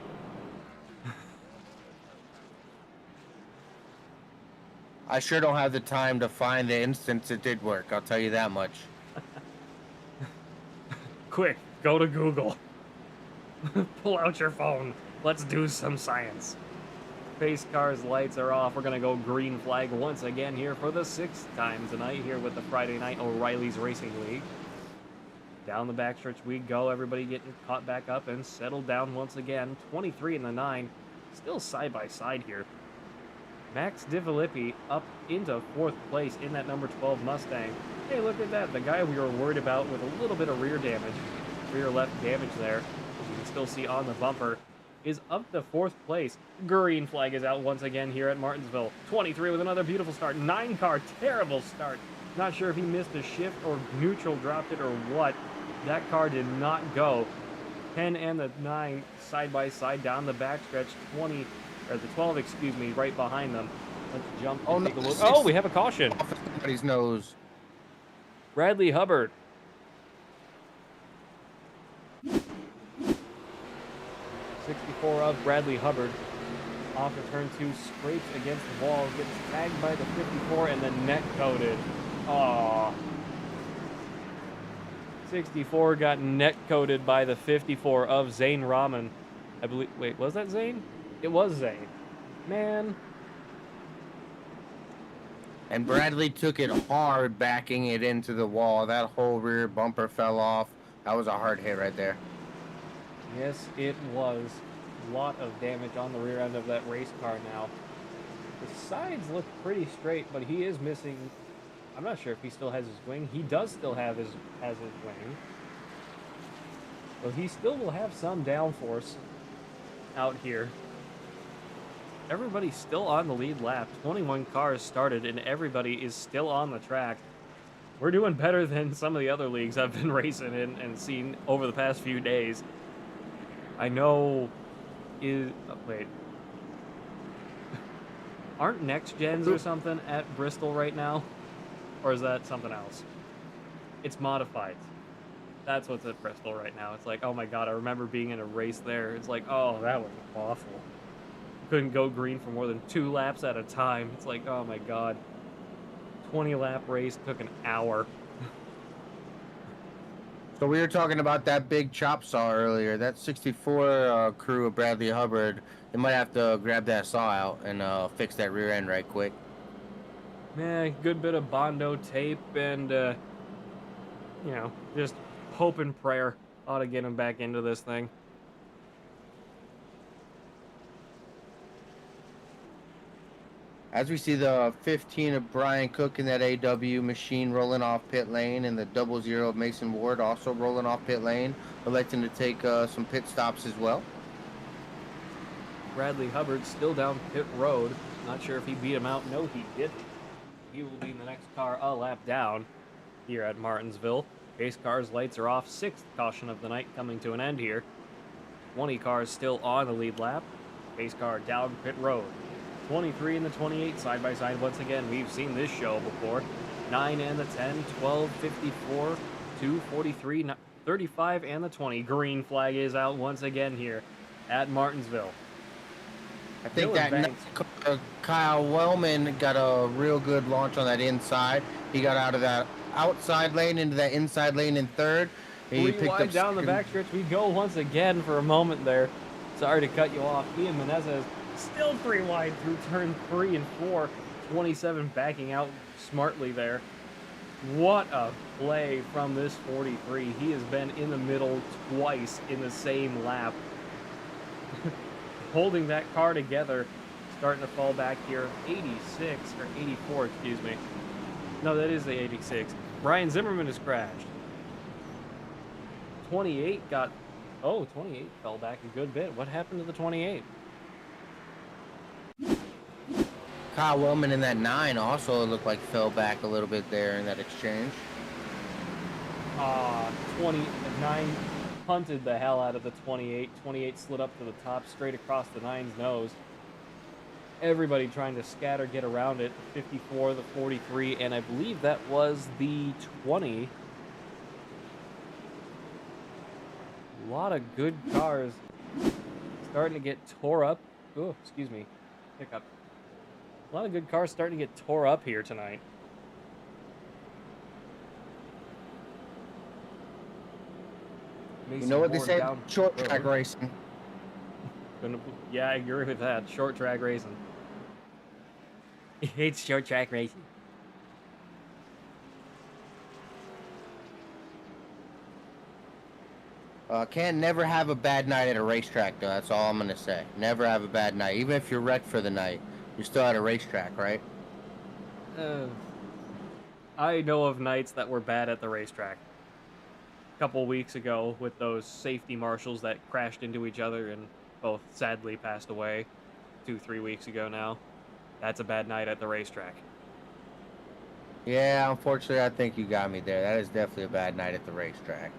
Speaker 7: I sure don't have the time to find the instance it did work. I'll tell you that much.
Speaker 6: Quick, go to Google. Pull out your phone. Let's do some science. Pace car's lights are off. We're going to go green flag once again here for the 6th time tonight here with the Friday Night O'Reilly's Racing League. Down the backstretch we go. Everybody getting caught back up and settled down once again. 23 in the 9. Still side by side here. Max DiFilippi up into 4th place in that number 12 Mustang. Hey, look at that. The guy we were worried about with a little bit of rear left damage there, as you can still see on the bumper, is up to 4th place. Green flag is out once again here at Martinsville. 23 with another beautiful start. 9 car, terrible start. Not sure if he missed a shift or neutral dropped it or what. That car did not go. 10 and the 9 side by side down the backstretch. 20, or the 12, excuse me, right behind them. Let's jump and take a look. Oh, we have a caution.
Speaker 7: Off somebody's nose.
Speaker 6: Bradley Hubbard. 64 of Bradley Hubbard. Off of turn 2, scrapes against the wall, gets tagged by the 54 and then net coated. Aww. 64 got net coated by the 54 of Zane Rahman. I believe. Wait, was that Zane? It was Zane. Man.
Speaker 7: And Bradley took it hard, backing it into the wall. That whole rear bumper fell off. That was a hard hit right there.
Speaker 6: Yes, it was. A lot of damage on the rear end of that race car now. The sides look pretty straight, but he is missing. I'm not sure if he still has his wing. He does still have his wing. So he still will have some downforce out here. Everybody's still on the lead lap. 21 cars started, and everybody is still on the track. We're doing better than some of the other leagues I've been racing in and seen over the past few days. I know wait. Aren't Next Gens or something at Bristol right now? Or is that something else? It's Modified. That's what's at Bristol right now. It's like, oh my god, I remember being in a race there. It's like, oh, that was awful. Couldn't go green for more than 2 laps at a time. It's like, oh my god. 20-lap race took an hour.
Speaker 7: So we were talking about that big chop saw earlier. That 64 crew of Bradley Hubbard, they might have to grab that saw out and fix that rear end right quick.
Speaker 6: Man, good bit of Bondo tape and, just hope and prayer ought to get him back into this thing.
Speaker 7: As we see the 15 of Brian Cook in that AW machine rolling off pit lane, and the 00 of Mason Ward also rolling off pit lane, electing to take some pit stops as well.
Speaker 6: Bradley Hubbard still down pit road. Not sure if he beat him out. No, he didn't. He will be in the next car a lap down here at Martinsville. Pace car's lights are off. 6th caution of the night coming to an end here. 20 cars still on the lead lap. Pace car down pit road. 23 and the 28 side by side once again. We've seen this show before. 9 and the 10, 12, 54, 2, 43, 35 and the 20. Green flag is out once again here at Martinsville.
Speaker 7: I think that Kyle Wellman got a real good launch on that inside. He got out of that outside lane into that inside lane in 3rd. He picked up
Speaker 6: down the backstretch. We go once again for a moment there. Sorry to cut you off. Ian Menezes still 3 wide through turn 3 and 4. 27 backing out smartly there. What a play from this 43. He has been in the middle twice in the same lap. Holding that car together, starting to fall back here. 86, or 84, excuse me. No, that is the 86. Brian Zimmerman has crashed. 28 got... Oh, 28 fell back a good bit. What happened to the 28?
Speaker 7: Kyle Wellman in that 9 also looked like fell back a little bit there in that exchange.
Speaker 6: 29 punted the hell out of the 28. 28 slid up to the top, straight across the 9's nose. Everybody trying to scatter, get around it. The 54, the 43, and I believe that was the 20. A lot of good cars starting to get tore up. Oh, excuse me. Hiccup. A lot of good cars starting to get tore up here tonight.
Speaker 7: You know what they say? Short track racing.
Speaker 6: Yeah, I agree with that. Short track racing. It's short track racing.
Speaker 7: Can't never have a bad night at a racetrack, though. That's all I'm going to say. Never have a bad night. Even if you're wrecked for the night, you're still at a racetrack, right?
Speaker 6: I know of nights that were bad at the racetrack. A couple weeks ago with those safety marshals that crashed into each other and both sadly passed away 2-3 weeks ago now. That's a bad night at the racetrack.
Speaker 7: Yeah, unfortunately, I think you got me there. That is definitely a bad night at the racetrack.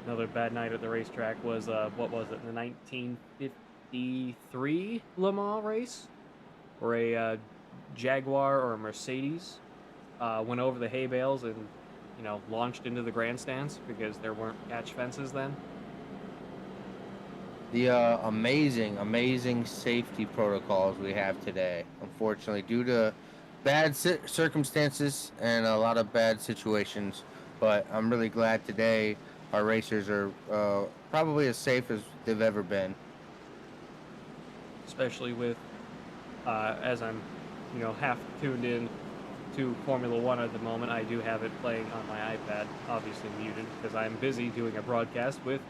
Speaker 6: Another bad night at the racetrack was, what was it, the 1953 Le Mans race? Where a Jaguar or a Mercedes went over the hay bales and, you know, launched into the grandstands because there weren't catch fences then.
Speaker 7: The amazing safety protocols we have today, unfortunately, due to bad circumstances and a lot of bad situations. But I'm really glad today our racers are probably as safe as they've ever been.
Speaker 6: Especially with, as I'm, you know, half tuned in to Formula One at the moment, I do have it playing on my iPad, obviously muted, because I'm busy doing a broadcast with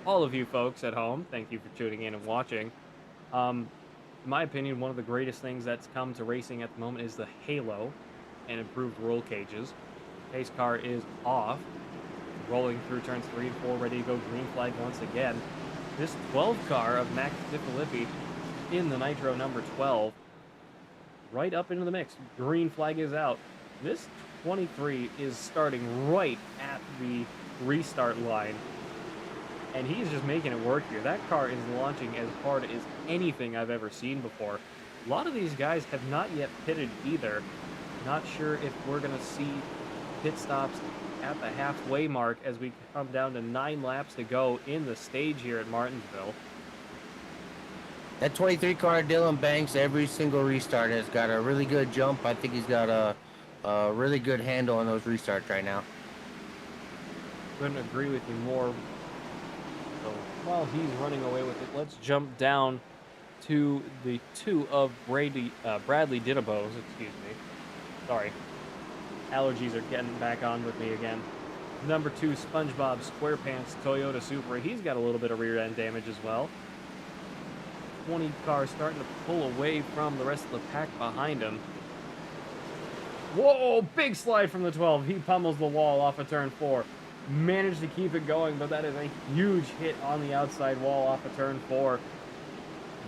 Speaker 6: all of you folks at home. Thank you for tuning in and watching. In my opinion, one of the greatest things that's come to racing at the moment is the halo and improved roll cages. Pace car is off, rolling through turns 3 and 4, ready to go green flag once again. This 12 car of Max DiFilippi in the Nitro number 12, right up into the mix. Green flag is out. This 23 is starting right at the restart line, and he's just making it work here. That car is launching as hard as anything I've ever seen before. A lot of these guys have not yet pitted either. Not sure if we're going to see pit stops at the halfway mark as we come down to 9 laps to go in the stage here at Martinsville.
Speaker 7: That 23 car, Dylan Banks, every single restart has got a really good jump. I think he's got a really good handle on those restarts right now.
Speaker 6: Couldn't agree with you more. So while he's running away with it, let's jump down to the 2 of Bradley Diddabos, excuse me. Sorry. Allergies are getting back on with me again. Number 2, SpongeBob SquarePants Toyota Supra. He's got a little bit of rear end damage as well. 20 car starting to pull away from the rest of the pack behind him. Whoa, big slide from the 12. He pummels the wall off of turn 4. Managed to keep it going, but that is a huge hit on the outside wall off of turn 4.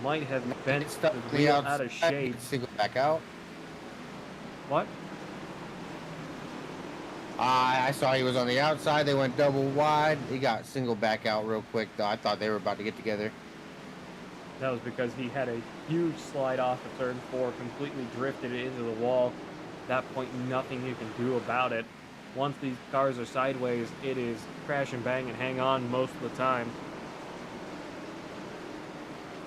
Speaker 6: Might have bent the wheel out of shape.
Speaker 7: Single back out.
Speaker 6: What?
Speaker 7: I saw he was on the outside. They went double wide. He got single back out real quick, though. I thought they were about to get together.
Speaker 6: That was because he had a huge slide off of turn 4, completely drifted it into the wall. At that point, nothing you can do about it. Once these cars are sideways, it is crash and bang and hang on most of the time.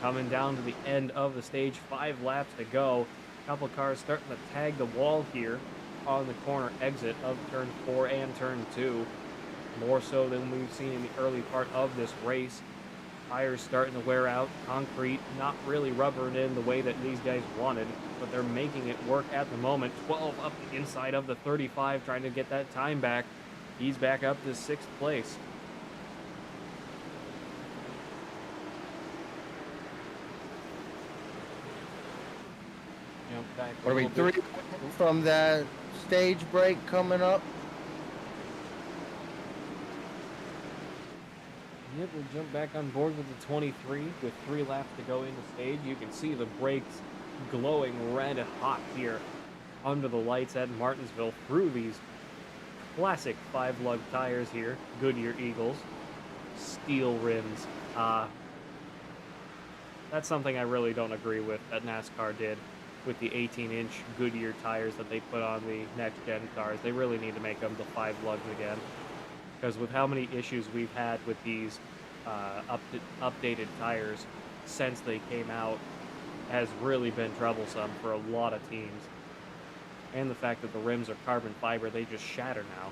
Speaker 6: Coming down to the end of the stage, 5 laps to go. A couple cars starting to tag the wall here on the corner exit of turn 4 and turn 2. More so than we've seen in the early part of this race. Tires starting to wear out, concrete not really rubbering in the way that these guys wanted, but they're making it work at the moment. 12 up the inside of the 35, trying to get that time back. He's back up to 6th place.
Speaker 7: What are we, 3 from that stage break coming up?
Speaker 6: Yep, we'll jump back on board with the 23 with 3 laps to go in the stage. You can see the brakes glowing red hot here under the lights at Martinsville through these classic 5-lug tires here, Goodyear Eagles, steel rims. That's something I really don't agree with that NASCAR did with the 18-inch Goodyear tires that they put on the next-gen cars. They really need to make them the 5 lugs again. Because with how many issues we've had with these updated tires since they came out has really been troublesome for a lot of teams. And the fact that the rims are carbon fiber, they just shatter now.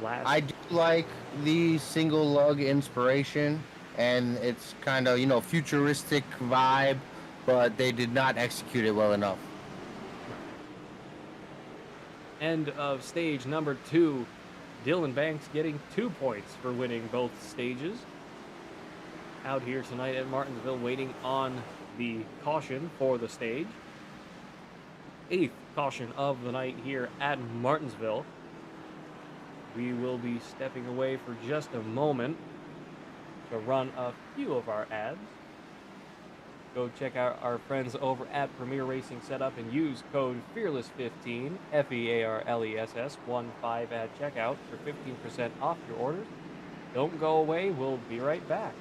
Speaker 7: I do like the single lug inspiration, and it's kind of, futuristic vibe, but they did not execute it well enough.
Speaker 6: End of stage number 2. Dylan Banks getting 2 points for winning both stages. Out here tonight at Martinsville waiting on the caution for the stage. 8th caution of the night here at Martinsville. We will be stepping away for just a moment to run a few of our ads. Go check out our friends over at Premier Racing Setup and use code FEARLESS15, FEARLESS 15 at checkout for 15% off your orders. Don't go away, we'll be right back.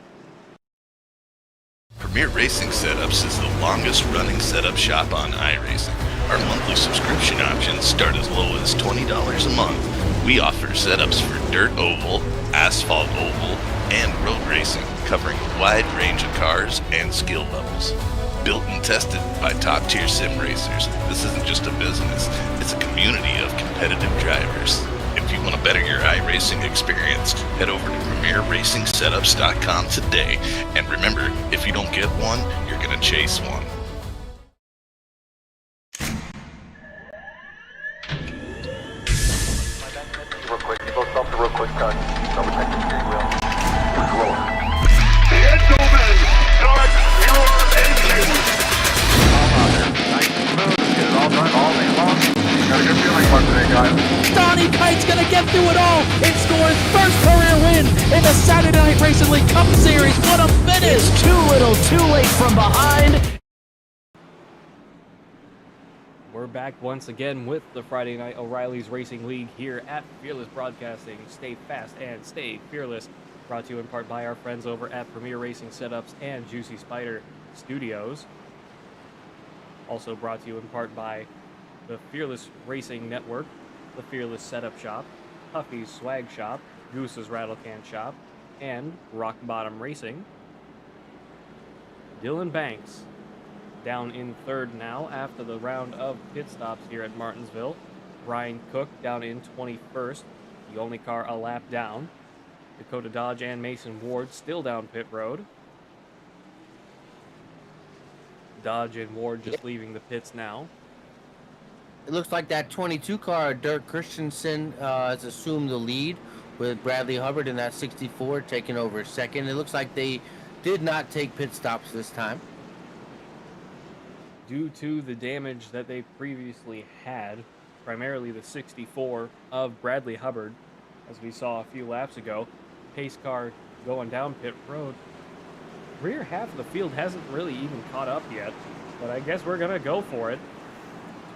Speaker 5: Premier Racing Setups is the longest running setup shop on iRacing. Our monthly subscription options start as low as $20 a month. We offer setups for dirt oval, asphalt oval, and road racing, covering a wide range of cars and skill levels. Built and tested by top-tier sim racers, this isn't just a business, it's a community of competitive drivers. If you want to better your iRacing experience, head over to PremierRacingSetups.com today. And remember, if you don't get one, you're going to chase one.
Speaker 8: Real quick, you both stop real quick, double check the steering wheel.
Speaker 9: Gentlemen, start your engines!
Speaker 8: Nice and smooth, get it all done all day long. Got a good feeling about today, guys.
Speaker 1: Donnie Kite's gonna get through it all and score his first career win in the Saturday Night Racing League Cup Series. What a finish! It's too little, too late from behind.
Speaker 6: We're back once again with the Friday Night O'Reilly's Racing League here at Fearless Broadcasting. Stay fast and stay fearless. Brought to you in part by our friends over at Premier Racing Setups and Juicy Spider Studios. Also brought to you in part by the Fearless Racing Network, the Fearless Setup Shop, Puffy's Swag Shop, Goose's Rattlecan Shop, and Rock Bottom Racing. Dylan Banks down in 3rd now after the round of pit stops here at Martinsville. Brian Cook down in 21st, the only car a lap down. Dakota Dodge and Mason Ward still down pit road. Dodge and Ward just leaving the pits now.
Speaker 7: It looks like that 22 car, Dirk Christensen, has assumed the lead with Bradley Hubbard in that 64 taking over 2nd. It looks like they did not take pit stops this time.
Speaker 6: Due to the damage that they previously had, primarily the 64 of Bradley Hubbard, as we saw a few laps ago, pace car going down pit road. Rear half of the field hasn't really even caught up yet, but I guess we're gonna go for it.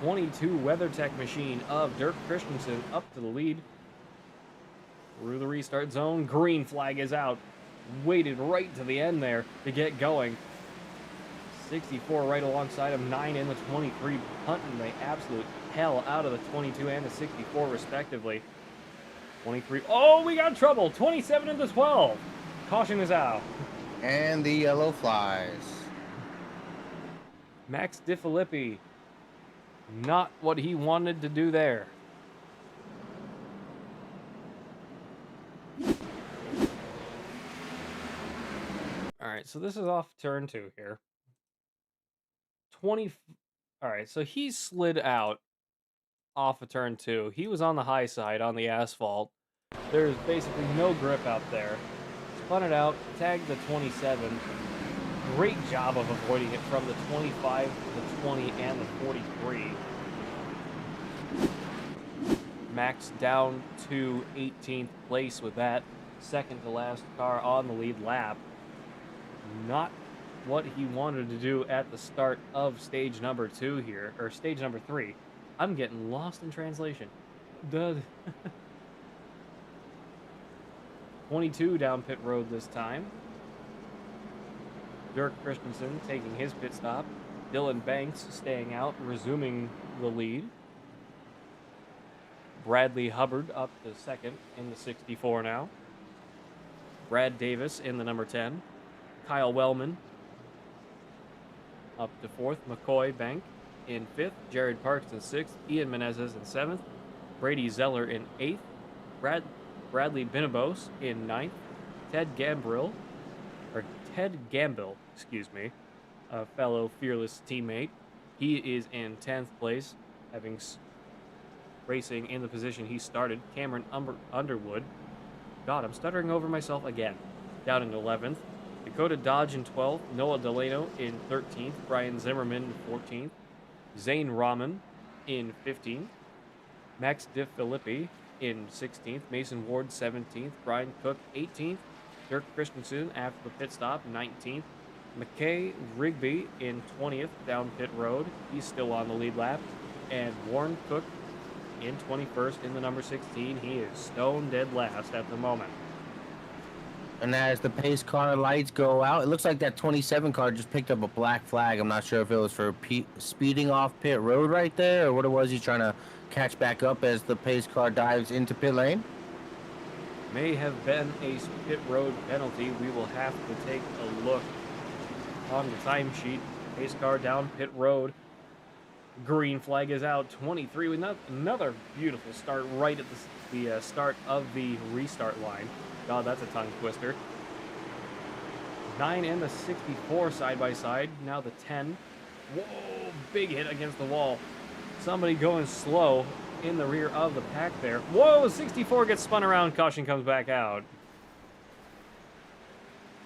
Speaker 6: 22 WeatherTech machine of Dirk Christensen up to the lead. Through the restart zone, green flag is out. Waited right to the end there to get going. 64 right alongside him, 9 in the 23, punting the absolute hell out of the 22 and the 64 respectively. 23, oh, we got trouble, 27 in the 12. Caution is out.
Speaker 7: And the yellow flies.
Speaker 6: Max DiFilippi, not what he wanted to do there. All right, so this is off turn 2 here. 20. All right, so he slid out off of turn 2. He was on the high side on the asphalt. There's basically no grip out there. Spun it out, tagged the 27. Great job of avoiding it from the 25, the 20, and the 43. Max down to 18th place with that. Second to last car on the lead lap. Not what he wanted to do at the start of stage number 2 here, or stage number 3. I'm getting lost in translation. Duh. 22 down pit road this time. Dirk Christensen taking his pit stop. Dylan Banks staying out, resuming the lead. Bradley Hubbard up to second in the 64 now. Brad Davis in the number 10. Kyle Wellman up to fourth. McCoy Bank in fifth. Jared Parks in sixth. Ian Menezes in seventh. Brady Zeller in eighth. Bradley Binabos in ninth. Ted Gambill, excuse me, a fellow Fearless teammate. He is in 10th place, having racing in the position he started. Cameron Underwood. God, I'm stuttering over myself again. Down in 11th. Dakota Dodge in 12th. Noah Delano in 13th. Brian Zimmerman in 14th. Zane Rahman in 15th. Max DeFilippi in 16th. Mason Ward 17th. Brian Cook 18th. Dirk Christensen after the pit stop 19th. McKay Rigby in 20th down pit road. He's still on the lead lap. And Warren Cook in 21st in the number 16. He is stone dead last at the moment.
Speaker 7: And as the pace car lights go out, it looks like that 27 car just picked up a black flag. I'm not sure if it was for speeding off pit road right there or what it was he's trying to catch back up as the pace car dives into pit lane.
Speaker 6: May have been a pit road penalty. We will have to take a look on the timesheet. Pace car down pit road. Green flag is out. 23 with another beautiful start right at the start of the restart line. God, that's a tongue twister. 9 and the 64 side by side. Now the 10. Whoa, big hit against the wall. Somebody going slow in the rear of the pack there. Whoa, 64 gets spun around. Caution comes back out.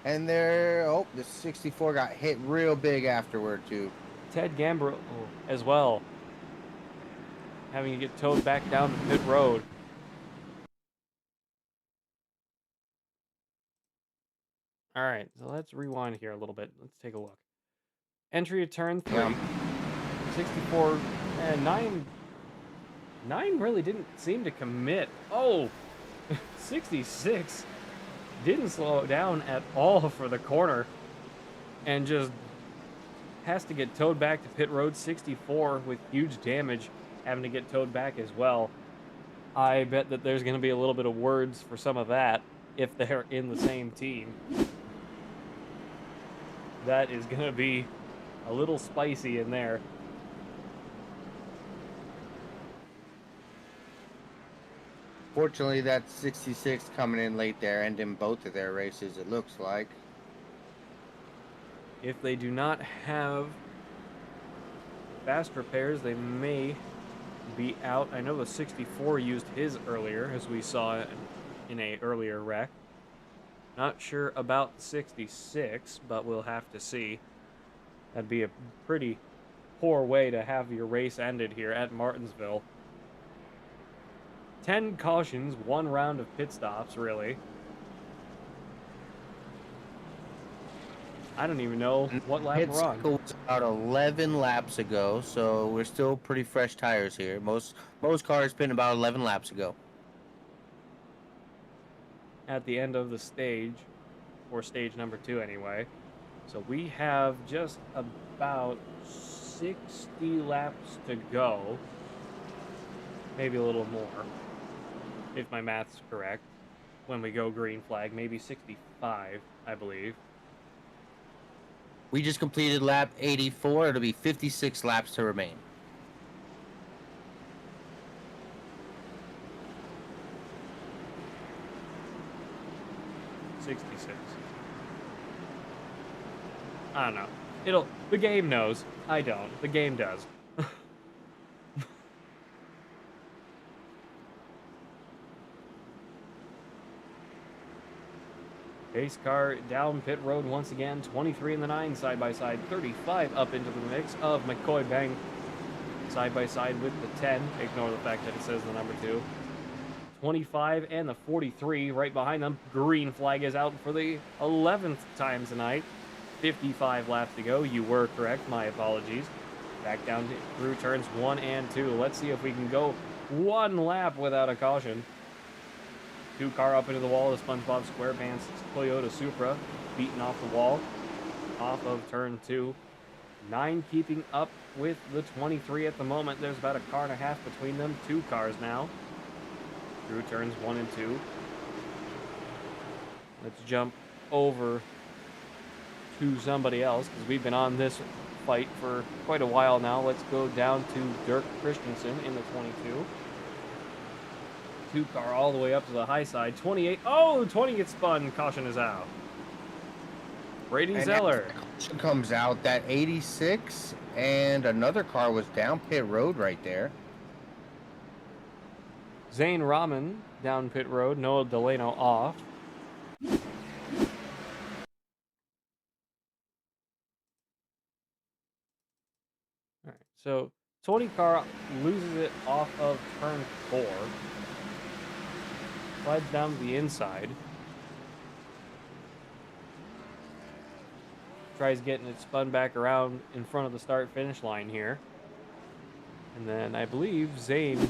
Speaker 7: And the 64 got hit real big afterward too.
Speaker 6: Ted Gambill as well, having to get towed back down to pit road. All right, so let's rewind here a little bit. Let's take a look. Entry to turn 3. Yeah. 64 and 9 really didn't seem to commit. Oh, 66 didn't slow down at all for the corner and just has to get towed back to pit road. 64 with huge damage having to get towed back as well. I bet that there's going to be a little bit of words for some of that if they're in the same team. That is going to be a little spicy in there.
Speaker 7: Fortunately, that 66 coming in late there, ending both of their races, it looks like.
Speaker 6: If they do not have fast repairs, they may be out. I know the 64 used his earlier, as we saw in a earlier wreck. Not sure about the 66, but we'll have to see. That'd be a pretty poor way to have your race ended here at Martinsville. 10 cautions, 1 round of pit stops, really. I don't even know what lap we're on.
Speaker 7: Was about 11 laps ago, so we're still pretty fresh tires here. Most cars spin about 11 laps ago.
Speaker 6: At the end of the stage, or stage number 2 anyway. So we have just about 60 laps to go. Maybe a little more, if my math's correct. When we go green flag, maybe 65, I believe.
Speaker 7: We just completed lap 84. It'll be 56 laps to remain.
Speaker 6: I don't know. The game knows. I don't. The game does. Pace car down pit road once again. 23 in the 9 side by side. 35 up into the mix of McCoy Bank. side by side with the 10. Ignore the fact that it says the number 2. 25 and the 43 right behind them. Green flag is out for the 11th time tonight. 55 laps to go. You were correct. My apologies. Back down through turns 1 and 2. Let's see if we can go one lap without a caution. 2-car up into the wall. The SpongeBob SquarePants Toyota Supra beating off the wall. Off of turn 2. 9 keeping up with the 23 at the moment. There's about a car and a half between them. 2 cars now. Through turns 1 and 2. Let's jump over to somebody else because we've been on this fight for quite a while now. Let's go down to Dirk Christensen in the 22. 2-car all the way up to the high side. 28. Oh, 20 gets spun. Caution is out. Brady Zeller
Speaker 7: comes out. That 86 and another car was down pit road right there.
Speaker 6: Zane Rahman down pit road. Noah Delano off. All right, so 20 car loses it off of turn 4. Slides down to the inside. Tries getting it spun back around in front of the start-finish line here. And then I believe Zane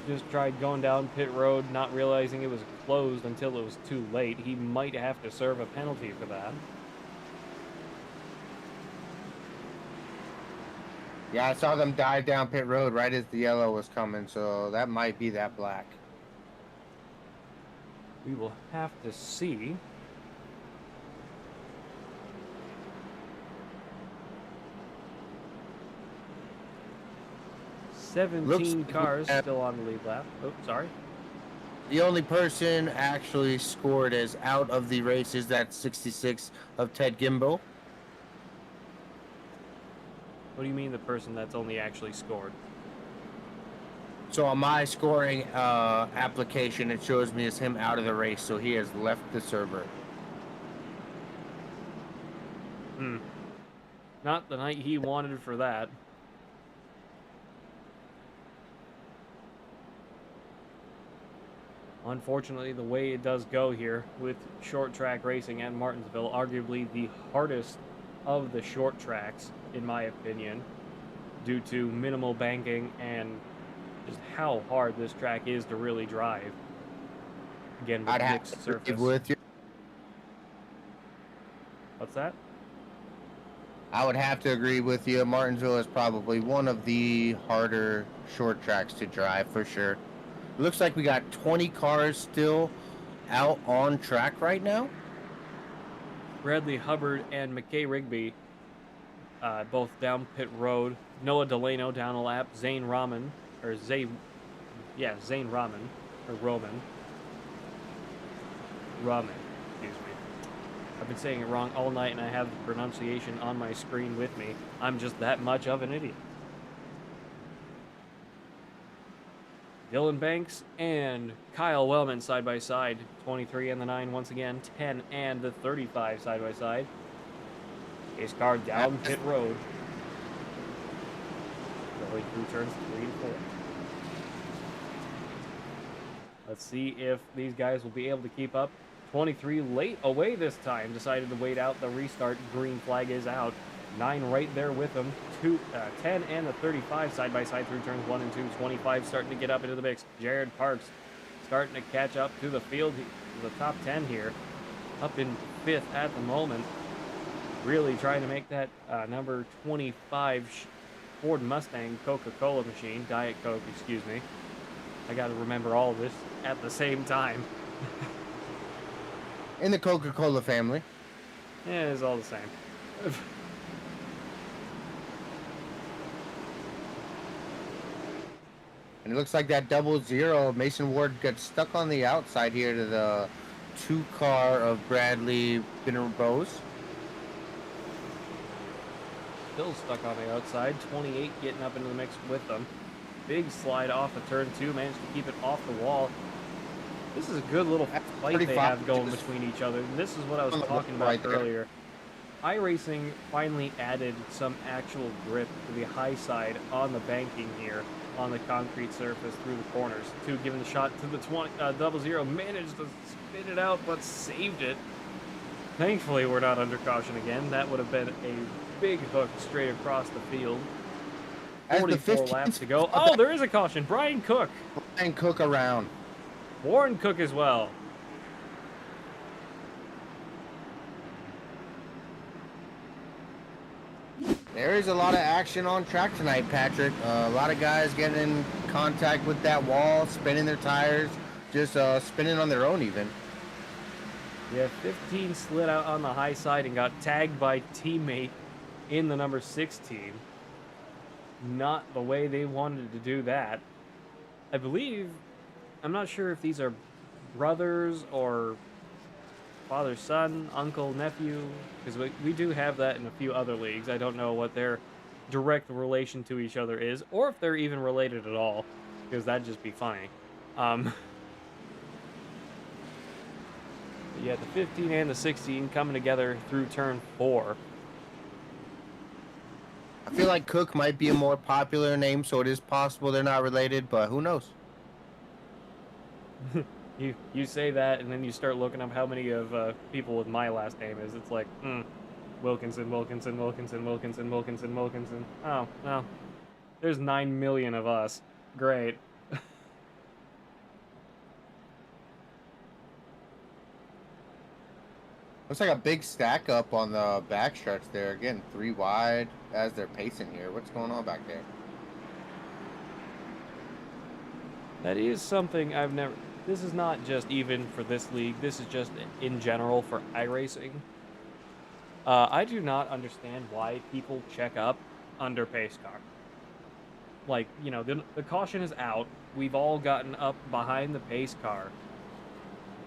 Speaker 6: just tried going down pit road, not realizing it was closed until it was too late. He might have to serve a penalty for that.
Speaker 7: Yeah, I saw them dive down pit road right as the yellow was coming, so that might be that black.
Speaker 6: We will have to see. Looks cars still on the lead lap. Oh, sorry.
Speaker 7: The only person actually scored as out of the race is that 66 of Ted Gimbo.
Speaker 6: What do you mean the person that's only actually scored?
Speaker 7: So on my scoring application, it shows me as him out of the race, so he has left the server.
Speaker 6: Not the night he wanted for that. Unfortunately, the way it does go here with short track racing at Martinsville, arguably the hardest of the short tracks, in my opinion, due to minimal banking and just how hard this track is to really drive. Again, with mixed surface.
Speaker 7: With you.
Speaker 6: What's that?
Speaker 7: I would have to agree with you. Martinsville is probably one of the harder short tracks to drive for sure. Looks like we got 20 cars still out on track right now.
Speaker 6: Bradley Hubbard and McKay Rigby both down pit road. Noah Delano down a lap. Zane Rahman, excuse me. I've been saying it wrong all night and I have the pronunciation on my screen with me. I'm just that much of an idiot. Dylan Banks and Kyle Wellman side by side. 23 and the 9 once again. 10 and the 35 side by side. His car down pit road. Going through turns 3 and 4. Let's see if these guys will be able to keep up. 23 late away this time. Decided to wait out the restart. Green flag is out. 9 right there with them. 10 and the 35 side by side through turns 1 and 2. 25 starting to get up into the mix. Jared Parks starting to catch up to the field. The top 10 here. Up in 5th at the moment. Really trying to make that number 25 Ford Mustang Coca-Cola machine. Diet Coke, excuse me. I got to remember all of this at the same time.
Speaker 7: In the Coca-Cola family.
Speaker 6: Yeah, it's all the same.
Speaker 7: And it looks like that 00 Mason Ward got stuck on the outside here to the 2-car of Bradley Binner-Bose.
Speaker 6: Still stuck on the outside. 28 getting up into the mix with them. Big slide off of turn 2. Managed to keep it off the wall. This is a good little fight they have going between each other. And this is what I was talking about earlier. iRacing finally added some actual grip to the high side on the banking here on the concrete surface through the corners. Two giving the shot to the 00, managed to spin it out, but saved it. Thankfully, we're not under caution again. That would have been a big hook straight across the field. 44 laps to go. Oh, there is a caution. Brian Cook.
Speaker 7: Brian Cook around.
Speaker 6: Warren Cook as well.
Speaker 7: There is a lot of action on track tonight, Patrick. A lot of guys getting in contact with that wall, spinning their tires, just spinning on their own even.
Speaker 6: Yeah, 15 slid out on the high side and got tagged by teammate in the number 16. Not the way they wanted to do that. I believe, I'm not sure if these are brothers or father, son, uncle, nephew, because we do have that in a few other leagues. I don't know what their direct relation to each other is, or if they're even related at all, because that'd just be funny. Yeah, the 15 and the 16 coming together through turn 4.
Speaker 7: I feel like Cook might be a more popular name, so it is possible they're not related, but who knows?
Speaker 6: You say that, and then you start looking up how many of people with my last name is. It's like, Wilkinson. Oh, no. There's 9 million of us. Great.
Speaker 7: Looks like a big stack up on the backstretch there. Again, 3 wide as they're pacing here. What's going on back there?
Speaker 6: That is something I've never... This is not just even for this league. This is just in general for iRacing. I do not understand why people check up under pace car. Like, you know, the caution is out. We've all gotten up behind the pace car.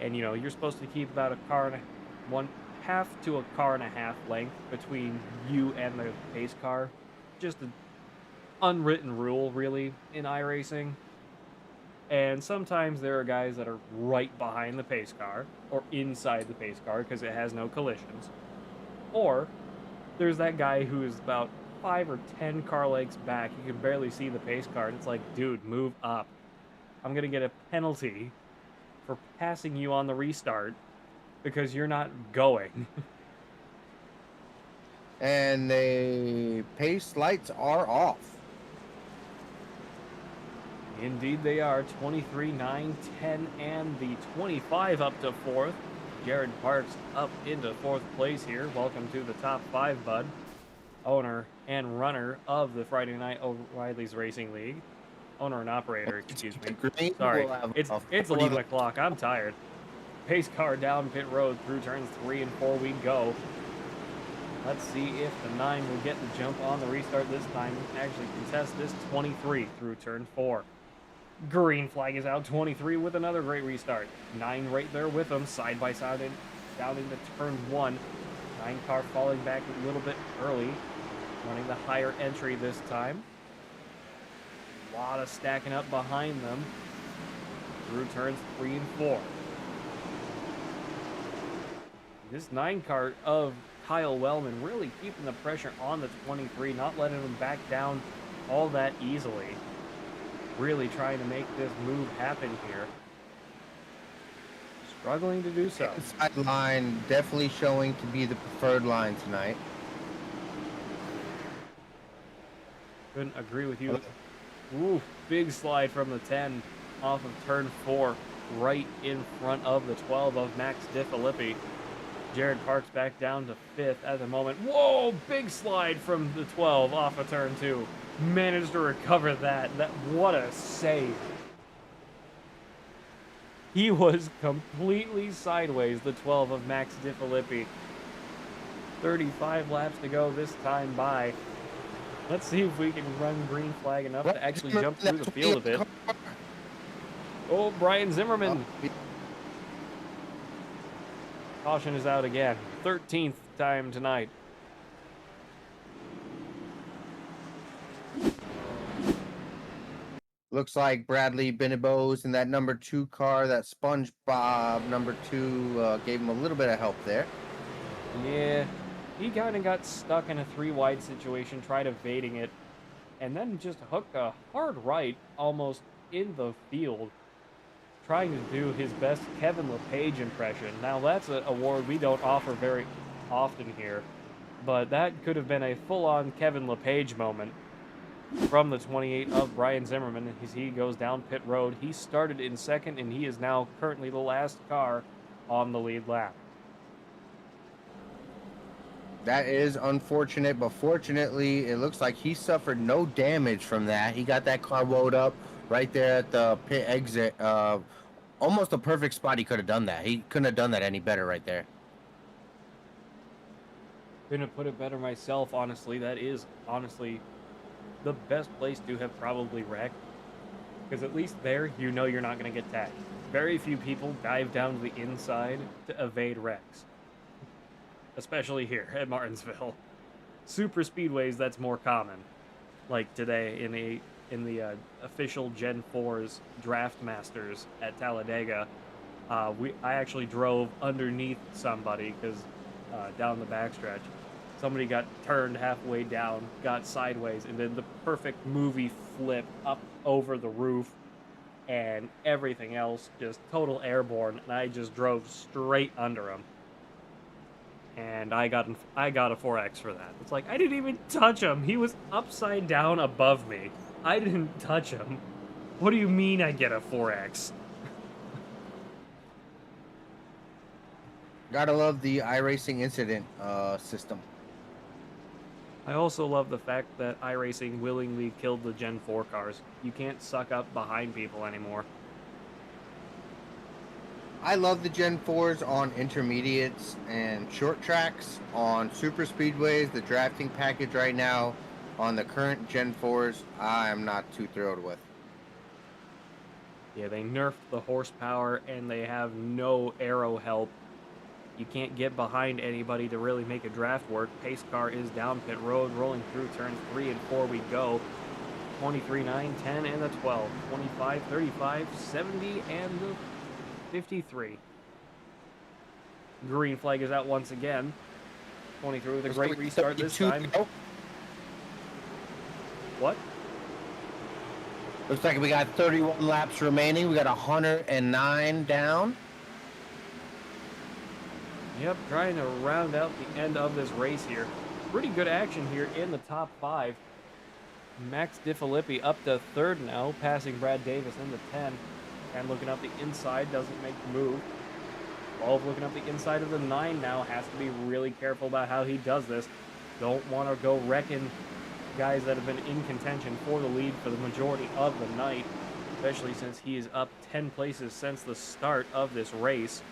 Speaker 6: And, you know, you're supposed to keep about a car and half to a car and a half length between you and the pace car. Just an unwritten rule, really, in iRacing. And sometimes there are guys that are right behind the pace car, or inside the pace car, because it has no collisions. Or, there's that guy who is about 5 or 10 car lengths back. You can barely see the pace car, and it's like, dude, move up. I'm going to get a penalty for passing you on the restart because you're not going.
Speaker 7: And the pace lights are off.
Speaker 6: Indeed they are. 23, 9, 10, and the 25 up to 4th. Jared Parks up into 4th place here. Welcome to the top 5, bud. Owner and runner of the Friday Night O'Reilly's Racing League. Owner and operator, excuse me. Sorry, it's 11 o'clock. I'm tired. Pace car down pit road through turns 3 and 4 we go. Let's see if the 9 will get the jump on the restart this time. Actually contest this 23 through turn 4. Green flag is out. 23 with another great restart. 9 right there with them, side by side down into turn 1. 9 car falling back a little bit early, running the higher entry this time. A lot of stacking up behind them through turns 3 and 4. This 9 car of Kyle Wellman really keeping the pressure on the 23, not letting him back down all that easily. Really trying to make this move happen here. Struggling to do so.
Speaker 7: Inside line definitely showing to be the preferred line tonight.
Speaker 6: Couldn't agree with you. Ooh, big slide from the 10 off of turn 4, right in front of the 12 of Max DiFilippi. Jared Parks back down to 5th at the moment. Whoa, big slide from the 12 off of turn 2. Managed to recover that. What a save. He was completely sideways, the 12 of Max DiFilippi. 35 laps to go this time by. Let's see if we can run green flag enough to actually jump through the field a bit. Oh, Brian Zimmerman. Caution is out again. 13th time tonight.
Speaker 7: Looks like Bradley Benebo's in that number 2 car. That SpongeBob number 2 gave him a little bit of help there.
Speaker 6: Yeah, He kind of got stuck in a 3-wide situation, tried evading it, and then just hooked a hard right almost in the field, trying to do his best Kevin LePage impression. Now, that's an award we don't offer very often here, but that could have been a full-on Kevin LePage moment from the 28 of Brian Zimmerman as he goes down pit road. He started in second, and he is now currently the last car on the lead lap.
Speaker 7: That is unfortunate, but fortunately, it looks like he suffered no damage from that. He got that car wound up right there at the pit exit. Almost a perfect spot he could have done that. He couldn't have done that any better right there.
Speaker 6: Couldn't have put it better myself, honestly. That is, honestly, the best place to have probably wrecked. Because at least there, you know you're not going to get tagged. Very few people dive down to the inside to evade wrecks. Especially here at Martinsville. Super speedways, that's more common. Like today in the official Gen 4's Draft Masters at Talladega, I actually drove underneath somebody because down the backstretch, somebody got turned halfway down, got sideways, and then the perfect movie flip up over the roof, and everything else just total airborne, and I just drove straight under him. And I got a 4X for that. It's like, I didn't even touch him. He was upside down above me. I didn't touch him. What do you mean I get a 4X?
Speaker 7: Gotta love the iRacing incident system.
Speaker 6: I also love the fact that iRacing willingly killed the Gen 4 cars. You can't suck up behind people anymore.
Speaker 7: I love the Gen 4s on intermediates and short tracks. On super speedways, the drafting package right now on the current Gen 4s, I am not too thrilled with.
Speaker 6: Yeah, they nerfed the horsepower and they have no aero help. You can't get behind anybody to really make a draft work. Pace car is down pit road, rolling through turns 3 and 4 we go. 23, 9, 10, and the 12. 25, 35, 70, and the 53. Green flag is out once again. 23 with a great restart this time. What?
Speaker 7: Looks like we got 31 laps remaining. We got 109 down.
Speaker 6: Yep, trying to round out the end of this race here. Pretty good action here in the top 5. Max DiFilippi up to 3rd now, passing Brad Davis in the 10. And looking up the inside, doesn't make the move. 12 looking up the inside of the 9 now, has to be really careful about how he does this. Don't want to go wrecking guys that have been in contention for the lead for the majority of the night, especially since he is up 10 places since the start of this race.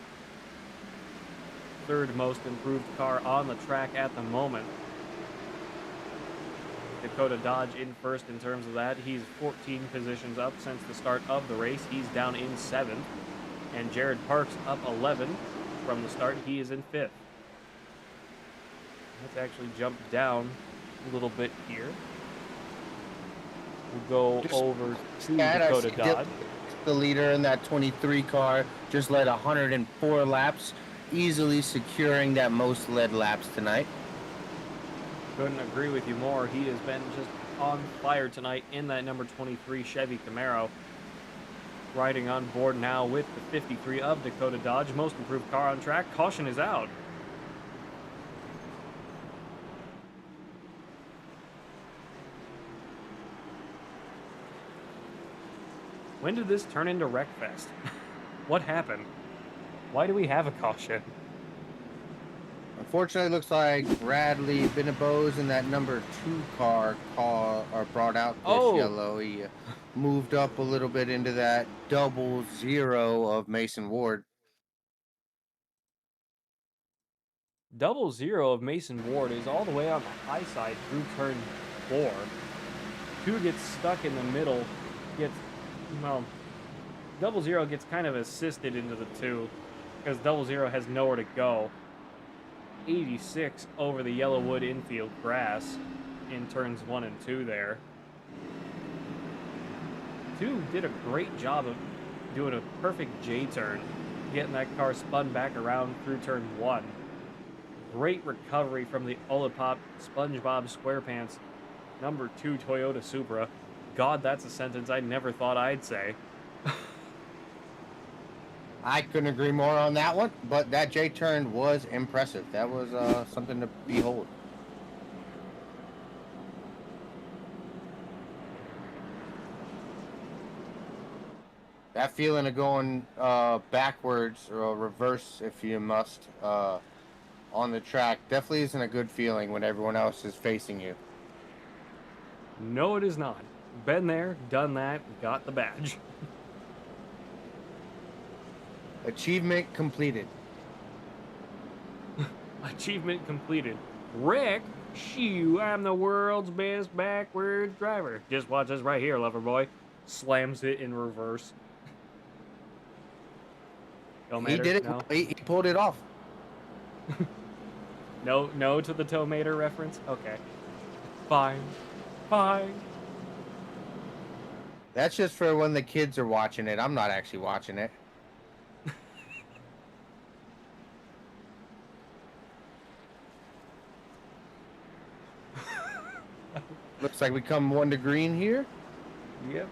Speaker 6: 3rd most improved car on the track at the moment. Dakota Dodge in 1st in terms of that. He's 14 positions up since the start of the race. He's down in 7th. And Jared Parks up 11 from the start. He is in 5th. Let's actually jump down a little bit here. We'll go over to Dakota Dodge.
Speaker 7: The leader in that 23 car just led 104 laps, easily securing that most led laps tonight.
Speaker 6: Couldn't agree with you more. He has been just on fire tonight in that number 23 Chevy Camaro. Riding on board now with the 53 of Dakota Dodge. Most improved car on track. Caution is out. When did this turn into Wreckfest? What happened? Why do we have a caution?
Speaker 7: Unfortunately, it looks like Bradley Benabose in that number 2 car are brought out this yellow. He moved up a little bit into that 00 of Mason Ward.
Speaker 6: 00 of Mason Ward is all the way on the high side through turn 4. 2 gets stuck in the middle. Gets, well, 00 gets kind of assisted into the 2 because 00 has nowhere to go. 86 over the Yellowwood infield grass in turns 1 and 2 there. 2 did a great job of doing a perfect J-turn, getting that car spun back around through turn 1. Great recovery from the Olipop SpongeBob SquarePants number 2 Toyota Supra. God, that's a sentence I never thought I'd say.
Speaker 7: I couldn't agree more on that one, but that J-turn was impressive. That was something to behold. That feeling of going backwards or reverse, if you must, on the track definitely isn't a good feeling when everyone else is facing you.
Speaker 6: No, it is not. Been there, done that, got the badge.
Speaker 7: Achievement completed.
Speaker 6: Achievement completed. Rick, shoo, I'm the world's best backwards driver. Just watch this right here, lover boy. Slams it in reverse. Don't matter.
Speaker 7: He did it.
Speaker 6: No.
Speaker 7: He pulled it off.
Speaker 6: No to the tomato reference? Okay. Fine.
Speaker 7: That's just for when the kids are watching it. I'm not actually watching it. Looks like we come 1 to green here.
Speaker 6: Yep.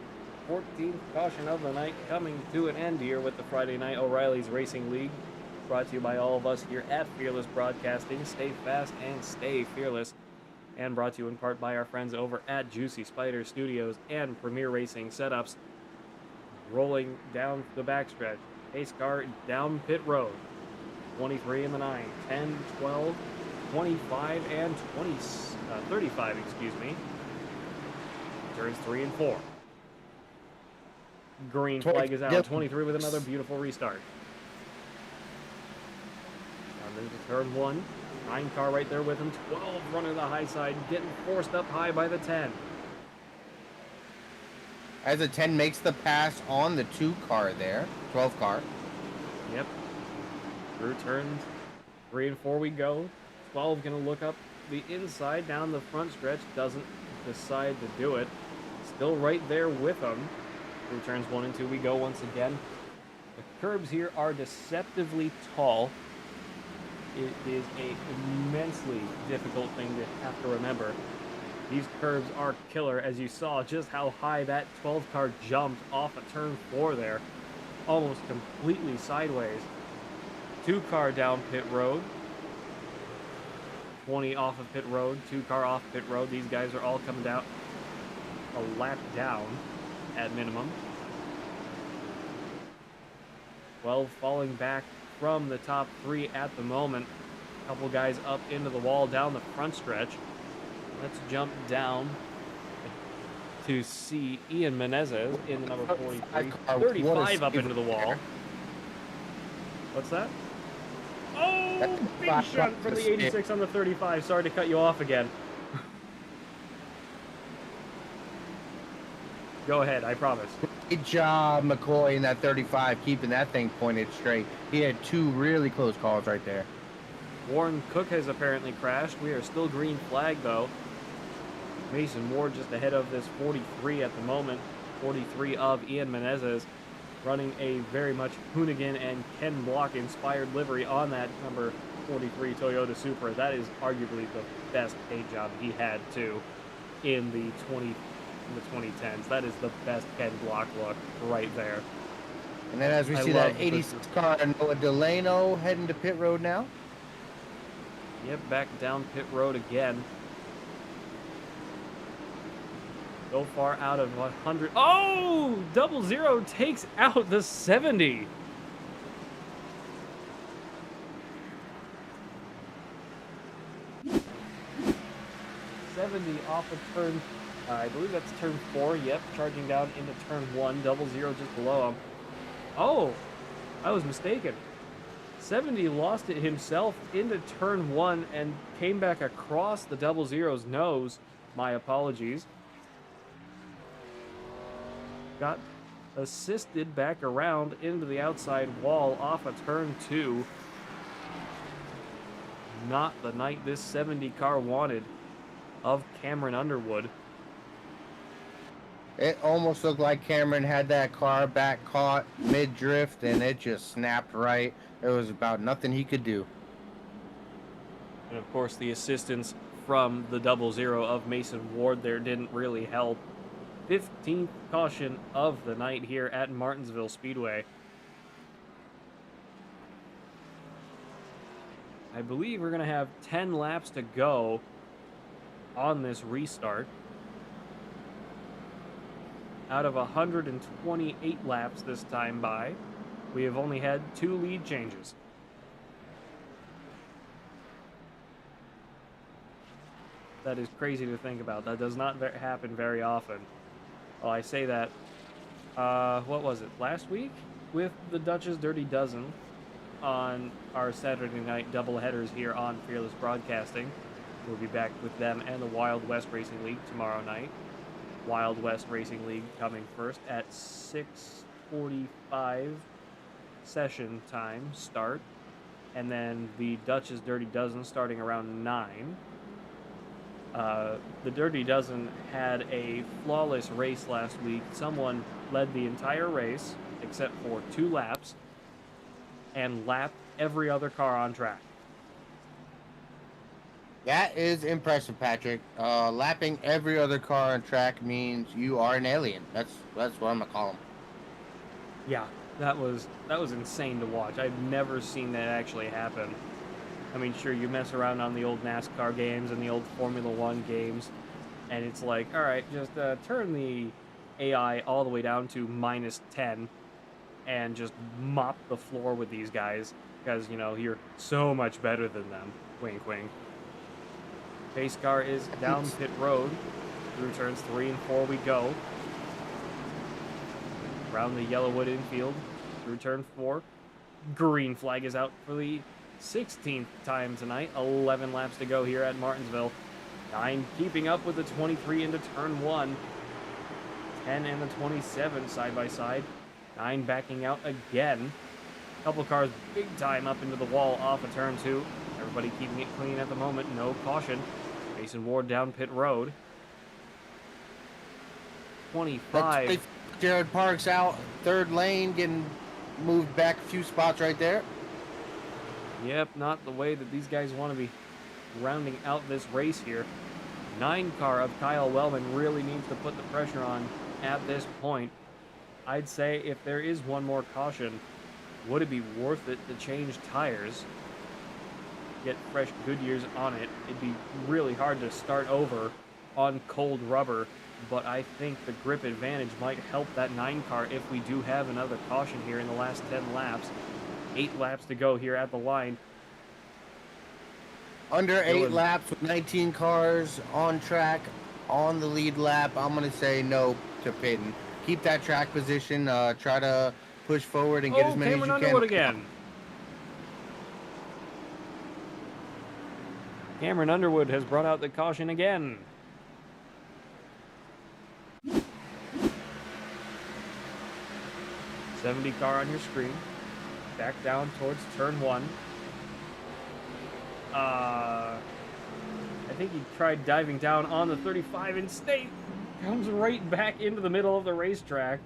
Speaker 6: 14th caution of the night coming to an end here with the Friday Night O'Reilly's Racing League. Brought to you by all of us here at Fearless Broadcasting. Stay fast and stay fearless. And brought to you in part by our friends over at Juicy Spider Studios and Premier Racing Setups. Rolling down the backstretch. Pace car down pit road. 23 in the 9. 10, 12, 25, and 35, excuse me. Turns 3 and 4. Green flag is out. 23 with another beautiful restart. Down into turn 1. 9 car right there with him. 12 running the high side, getting forced up high by the 10.
Speaker 7: As the 10 makes the pass on the 2 car there. 12 car.
Speaker 6: Yep. Through turns 3 and 4 we go. 12 gonna look up the inside down the front stretch. Doesn't decide to do it. Still right there with him. Through turns 1 and 2 we go once again. The curbs here are deceptively tall. It is an immensely difficult thing to have to remember. These curbs are killer, as you saw just how high that 12 car jumped off of turn 4 there. Almost completely sideways. 2 car down pit road. 20 off of pit road. 2 car off pit road. These guys are all coming down a lap down at minimum. 12 falling back from the top 3 at the moment. A couple guys up into the wall down the front stretch. Let's jump down to see Ian Menezes in the number 43. 35 up into the wall. What's that? Oh, big shunt from the 86 on the 35. Sorry to cut you off again. Go ahead, I promise.
Speaker 7: Good job, McCoy, in that 35, keeping that thing pointed straight. He had 2 really close calls right there.
Speaker 6: Warren Cook has apparently crashed. We are still green flag, though. Mason Ward just ahead of this 43 at the moment. 43 of Ian Menezes, running a very much Hoonigan and Ken Block inspired livery on that number 43 Toyota Supra. That is arguably the best paint job he had, too, in the 2010s. That is the best Ken Block look right there.
Speaker 7: And then as we see that 86 car, Noah Delano heading to pit road now.
Speaker 6: Yep, back down pit road again. So far out of 100. Oh! 00 takes out the 70. Off of turn, I believe that's turn 4. Yep, charging down into turn 1. 00 just below him. Oh, I was mistaken. 70 lost it himself into turn 1 and came back across the 00's nose. My apologies. Got assisted back around into the outside wall off of turn 2. Not the night this 70 car wanted of Cameron Underwood.
Speaker 7: It almost looked like Cameron had that car back caught mid-drift and it just snapped right. There was about nothing he could do.
Speaker 6: And of course, the assistance from the 00 of Mason Ward there didn't really help. 15th caution of the night here at Martinsville Speedway. I believe we're going to have 10 laps to go on this restart. Out of 128 laps this time by, we have only had 2 lead changes. That is crazy to think about. That does not happen very often. Well, I say that, what was it, last week? With the Dutch's Dirty Dozen on our Saturday night doubleheaders here on Fearless Broadcasting. We'll be back with them and the Wild West Racing League tomorrow night. Wild West Racing League coming first at 6:45 session time start. And then the Dutch's Dirty Dozen starting around 9. The Dirty Dozen had a flawless race last week. Someone led the entire race, except for 2 laps, and lapped every other car on track.
Speaker 7: That is impressive, Patrick. Lapping every other car on track means you are an alien. That's what I'm gonna call him.
Speaker 6: Yeah, that was insane to watch. I've never seen that actually happen. I mean, sure, you mess around on the old NASCAR games and the old Formula 1 games, and it's like, all right, just turn the AI all the way down to -10 and just mop the floor with these guys because, you know, you're so much better than them. Wink, wink. Pace car is down pit road. Through turns 3 and 4 we go. Around the Yellowwood infield. Through turn 4. Green flag is out for the 16th time tonight. 11 laps to go here at Martinsville. 9 keeping up with the 23 into turn 1. 10 and the 27 side by side. 9 backing out again. Couple cars big time up into the wall off of turn 2. Everybody keeping it clean at the moment. No caution. Mason Ward down pit road. 25.
Speaker 7: Jared Parks out third lane, getting moved back a few spots right there.
Speaker 6: Yep, not the way that these guys want to be rounding out this race here. 9 car of Kyle Wellman really needs to put the pressure on at this point. I'd say if there is one more caution, would it be worth it to change tires? Get fresh Goodyears on it. It'd be really hard to start over on cold rubber, but I think the grip advantage might help that 9 car if we do have another caution here in the last 10 laps. 8 laps to go here at the line.
Speaker 7: Under 8 laps with 19 cars on track on the lead lap, I'm going to say no to pitting. Keep that track position. Try to push forward and get as many as you can.
Speaker 6: Underwood again. Cameron Underwood has brought out the caution again. .70 car on your screen. Back down towards turn 1. I think he tried diving down on the 35 and comes right back into the middle of the racetrack.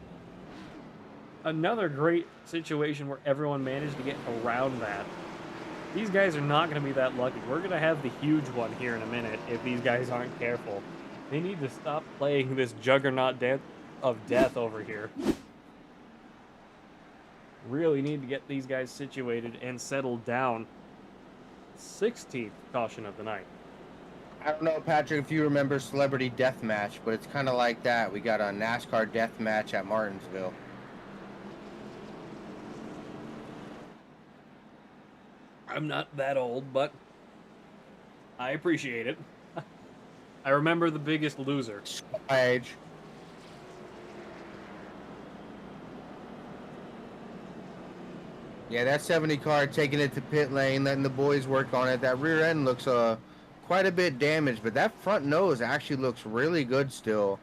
Speaker 6: Another great situation where everyone managed to get around that. These guys are not going to be that lucky. We're going to have the huge one here in a minute if these guys aren't careful. They need to stop playing this juggernaut dance of death over here. Really need to get these guys situated and settled down. 16th caution of the night.
Speaker 7: I don't know, Patrick, if you remember Celebrity Deathmatch, but it's kind of like that. We got a NASCAR Deathmatch at Martinsville.
Speaker 6: I'm not that old, but I appreciate it. I remember The Biggest Loser.
Speaker 7: My age. Yeah, that 70 car taking it to pit lane, letting the boys work on it. That rear end looks quite a bit damaged, but that front nose actually looks really good still.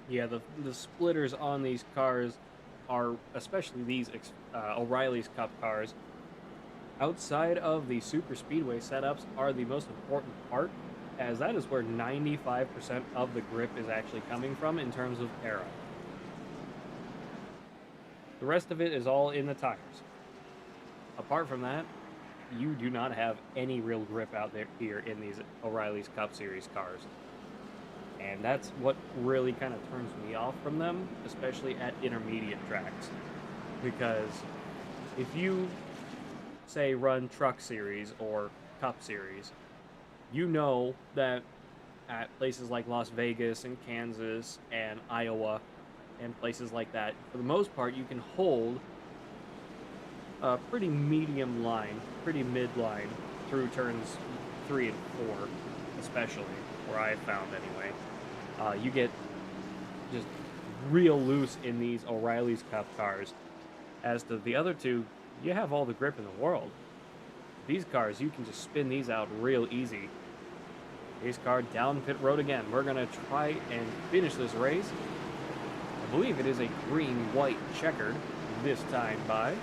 Speaker 6: Yeah, the splitters on these cars are, especially these O'Reilly's Cup cars, outside of the super speedway setups, are the most important part, as that is where 95% of the grip is actually coming from in terms of aero. The rest of it is all in the tires. Apart from that, you do not have any real grip out there here in these O'Reilly's Cup Series cars. And that's what really kind of turns me off from them, especially at intermediate tracks. Because if you, say, run Truck Series or Cup Series, you know that at places like Las Vegas and Kansas and Iowa and places like that, for the most part, you can hold a pretty medium line, pretty mid line through turns 3 and 4, especially, where I found anyway. You get just real loose in these O'Reilly's Cup cars. As to the other two, you have all the grip in the world. These cars, you can just spin these out real easy. Race car down pit road again. We're going to try and finish this race. I believe it is a green-white checkered this time by.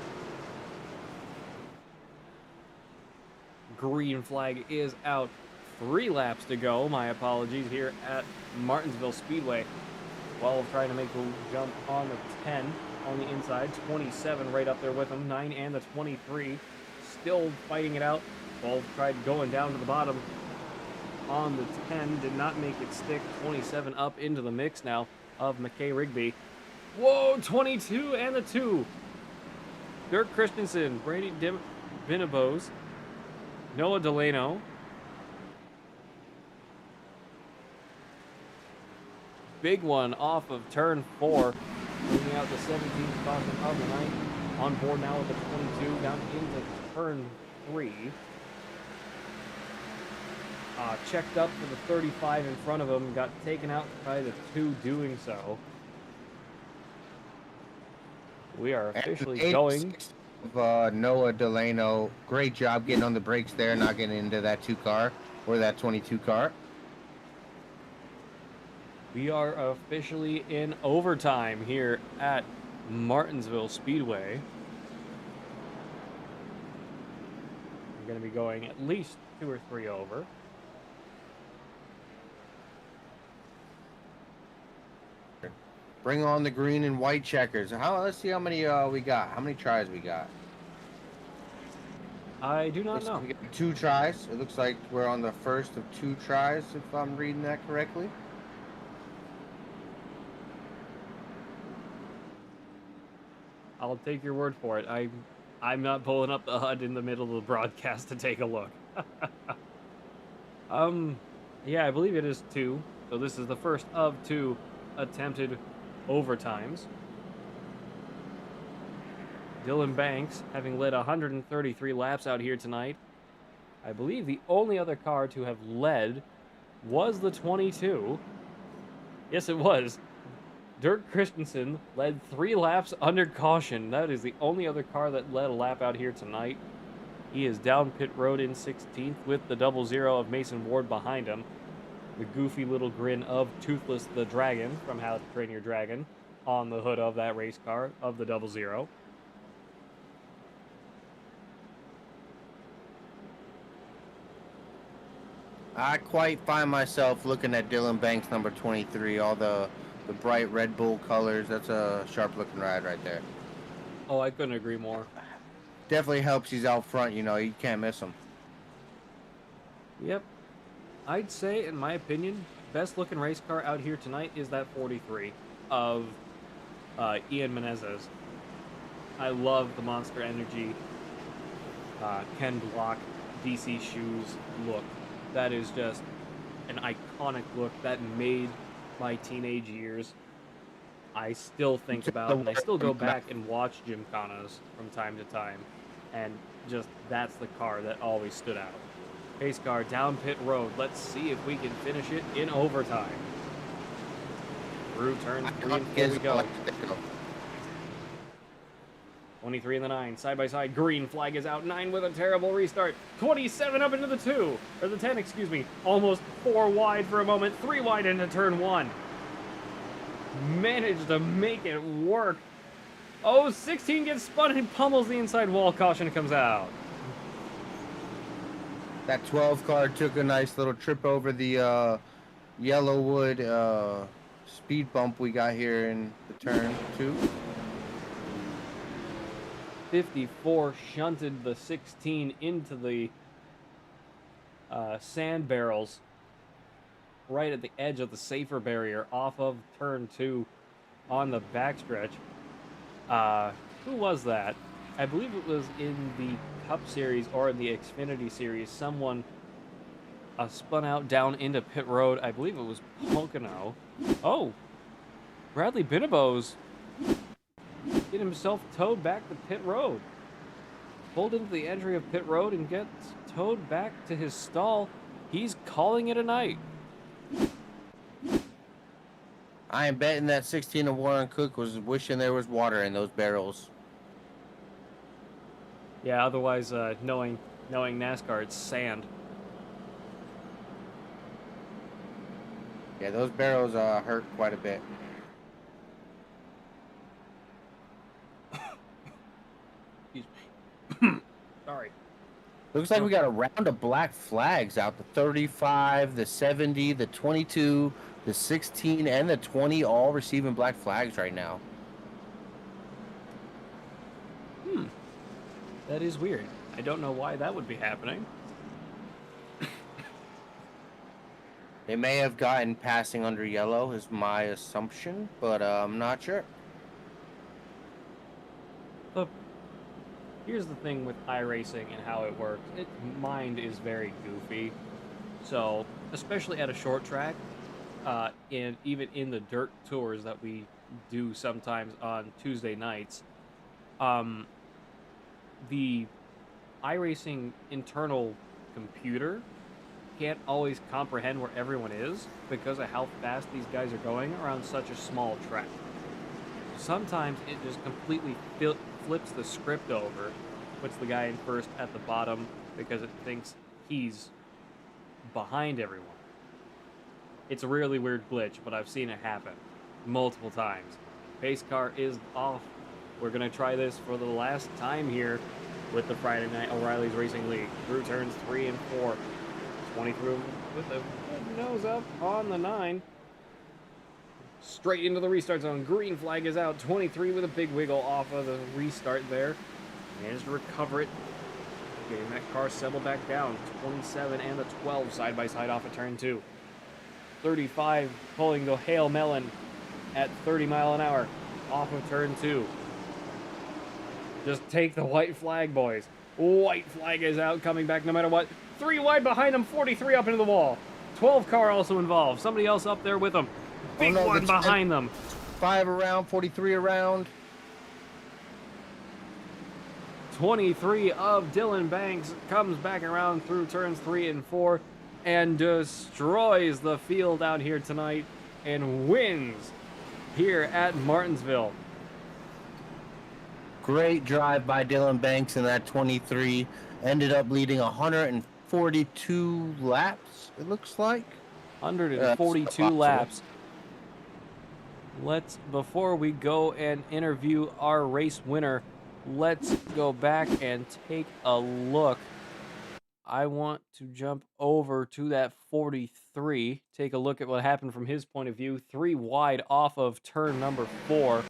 Speaker 6: Green flag is out. 3 laps to go. My apologies here at Martinsville Speedway. 12 trying to make the jump on the 10 on the inside. 27 right up there with him. 9 and the 23 still fighting it out. 12 tried going down to the bottom on the 10. Did not make it stick. 27 up into the mix now of McKay Rigby. Whoa, 22 and the 2. Dirk Christensen, Brady Binabos, Noah Delano. Big one off of turn 4, bringing out the 17th caution of the night. On board now with the 22, down into turn 3. Checked up for the 35 in front of him, got taken out by the 2 doing so. We are officially going.
Speaker 7: Noah Delano, great job getting on the brakes there, not getting into that 2 car or that 22 car.
Speaker 6: We are officially in overtime here at Martinsville Speedway. We're going to be going at least 2 or 3 over.
Speaker 7: Bring on the green and white checkers. Let's see how many we got. How many tries we got?
Speaker 6: I do not know.
Speaker 7: We got 2 tries. It looks like we're on the first of 2 tries, if I'm reading that correctly.
Speaker 6: I'll take your word for it. I'm not pulling up the HUD in the middle of the broadcast to take a look. Yeah, I believe it is 2. So this is the first of 2 attempted overtimes. Dylan Banks, having led 133 laps out here tonight. I believe the only other car to have led was the 22. Yes, it was. Dirk Christensen led 3 laps under caution. That is the only other car that led a lap out here tonight. He is down pit road in 16th with the 00 of Mason Ward behind him. The goofy little grin of Toothless the Dragon from How to Train Your Dragon on the hood of that race car of the 00.
Speaker 7: I quite find myself looking at Dylan Banks, number 23, all the bright Red Bull colors. That's a sharp-looking ride right there.
Speaker 6: Oh, I couldn't agree more.
Speaker 7: Definitely helps he's out front, you know. You can't miss him.
Speaker 6: Yep. I'd say, in my opinion, best-looking race car out here tonight is that 43 of Ian Menezes. I love the Monster Energy Ken Block DC Shoes look. That is just an iconic look that made my teenage years. I still think about, and I still go back and watch Gymkhanas from time to time, and just that's the car that always stood out. Pace car down pit road. Let's see if we can finish it in overtime. Through turns 3 and 4 we go. 23 and the 9, side by side. Green flag is out. 9 with a terrible restart. 27 up into the 2, or the 10, excuse me. Almost 4 wide for a moment. 3 wide into turn 1. Managed to make it work. Oh, 16 gets spun and pummels the inside wall. Caution comes out.
Speaker 7: That 12 car took a nice little trip over the Yellowwood speed bump we got here in the turn 2.
Speaker 6: 54 shunted the 16 into the sand barrels right at the edge of the safer barrier off of turn 2 on the backstretch. Who was that? I believe it was in the Cup Series or in the Xfinity Series. Someone spun out down into pit road. I believe it was Pocono. Oh, Bradley Binnabo's get himself towed back to pit road. Pulled into the entry of pit road and gets towed back to his stall. He's calling it a night.
Speaker 7: I am betting that 16 of Warren Cook was wishing there was water in those barrels.
Speaker 6: Yeah, otherwise, knowing NASCAR, it's sand.
Speaker 7: Yeah, those barrels hurt quite a bit.
Speaker 6: Excuse me. Sorry.
Speaker 7: Looks like we got a round of black flags out. The 35, the 70, the 22, the 16, and the 20 all receiving black flags right now.
Speaker 6: That is weird. I don't know why that would be happening.
Speaker 7: They may have gotten passing under yellow, is my assumption, but I'm not sure.
Speaker 6: But here's the thing with iRacing and how it works. Its mind is very goofy. So, especially at a short track, and even in the dirt tours that we do sometimes on Tuesday nights, the iRacing internal computer can't always comprehend where everyone is because of how fast these guys are going around such a small track. Sometimes it just completely flips the script over, puts the guy in first at the bottom because it thinks he's behind everyone. It's a really weird glitch, but I've seen it happen multiple times. Pace car is off. We're going to try this for the last time here with the Friday Night O'Reilly's Racing League. Through turns 3 and 4. 20 through with a good nose up on the 9. Straight into the restart zone. Green flag is out. 23 with a big wiggle off of the restart there. Managed to recover it. Getting that car settled back down. 27 and the 12 side by side off of turn 2. 35 pulling the Hail Melon at 30 mile an hour off of turn 2. Just take the white flag, boys. White flag is out, coming back no matter what. 3 wide behind him, 43 up into the wall. 12 car also involved. Somebody else up there with them. Big one behind them.
Speaker 7: 5 around, 43 around.
Speaker 6: 23 of Dylan Banks comes back around through turns 3 and 4 and destroys the field out here tonight and wins here at Martinsville.
Speaker 7: Great drive by Dylan Banks in that 23. Ended up leading 142 laps, it looks like.
Speaker 6: 142 laps. Before we go and interview our race winner, let's go back and take a look. I want to jump over to that 43, take a look at what happened from his point of view. 3 wide off of turn number 4.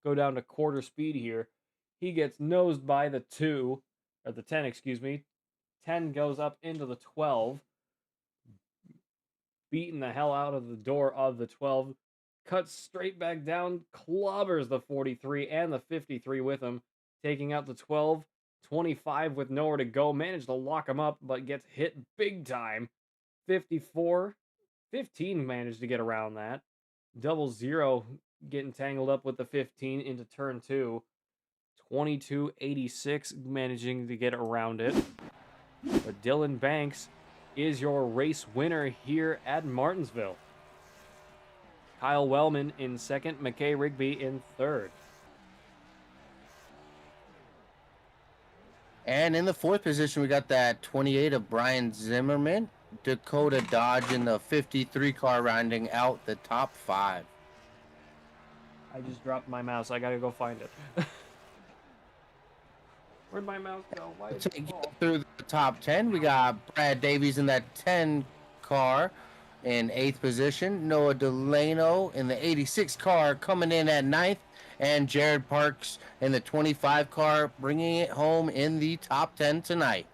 Speaker 6: Go down to quarter speed here. He gets nosed by the 2, or the 10, excuse me. 10 goes up into the 12. Beating the hell out of the door of the 12. Cuts straight back down, clobbers the 43 and the 53 with him. Taking out the 12. 25 with nowhere to go. Managed to lock him up, but gets hit big time. 54. 15 managed to get around that. 00 getting tangled up with the 15 into turn 2. 22.86 managing to get around it. But Dylan Banks is your race winner here at Martinsville. Kyle Wellman in second, McKay Rigby in third.
Speaker 7: And in the 4th position, we got that 28 of Brian Zimmerman. Dakota Dodge in the 53 car rounding out the top 5.
Speaker 6: I just dropped my mouse. I gotta go find it. Where'd my mouse go? Why is it fall?
Speaker 7: Through the top 10, we got Brad Davies in that 10 car in 8th position. Noah Delano in the 86 car coming in at 9th. and Jared Parks in the 25 car, bringing it home in the top 10 tonight.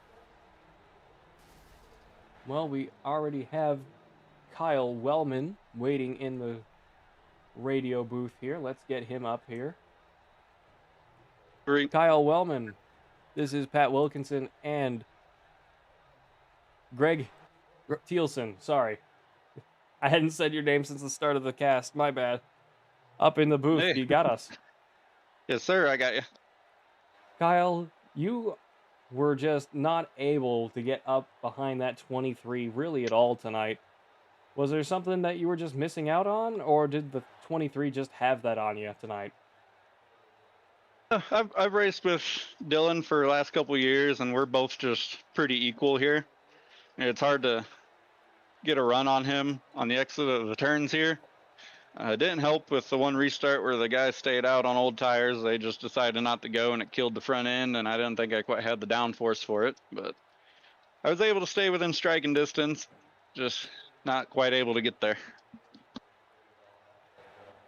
Speaker 6: Well, we already have Kyle Wellman waiting in the radio booth here. Let's get him up here. Kyle Wellman, this is Pat Wilkinson and Greg Thielsen. Sorry. I hadn't said your name since the start of the cast. My bad. Up in the booth.
Speaker 10: Hey.
Speaker 6: You got us.
Speaker 10: Yes, sir. I got you.
Speaker 6: Kyle, you were just not able to get up behind that 23 really at all tonight. Was there something that you were just missing out on, or did the 23 just have that on you tonight?
Speaker 10: I've raced with Dylan for the last couple of years, and we're both just pretty equal here. It's hard to get a run on him on the exit of the turns here. It didn't help with the one restart where the guys stayed out on old tires. They just decided not to go, and it killed the front end, and I didn't think I quite had the downforce for it. But I was able to stay within striking distance, just not quite able to get there.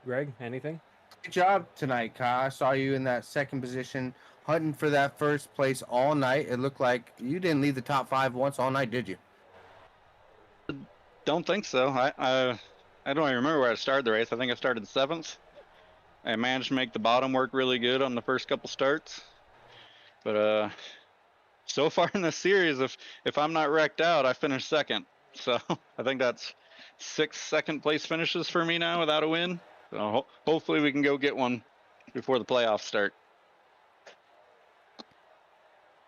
Speaker 6: Greg, anything?
Speaker 7: Good job tonight, Kyle. I saw you in that second position, hunting for that first place all night. It looked like you didn't leave the top 5 once all night, did you?
Speaker 10: Don't think so. I don't even remember where I started the race. I think I started 7th. I managed to make the bottom work really good on the first couple starts. But so far in this series, if I'm not wrecked out, I finished 2nd. So I think that's 6 second place finishes for me now without a win. So hopefully we can go get one before the playoffs start.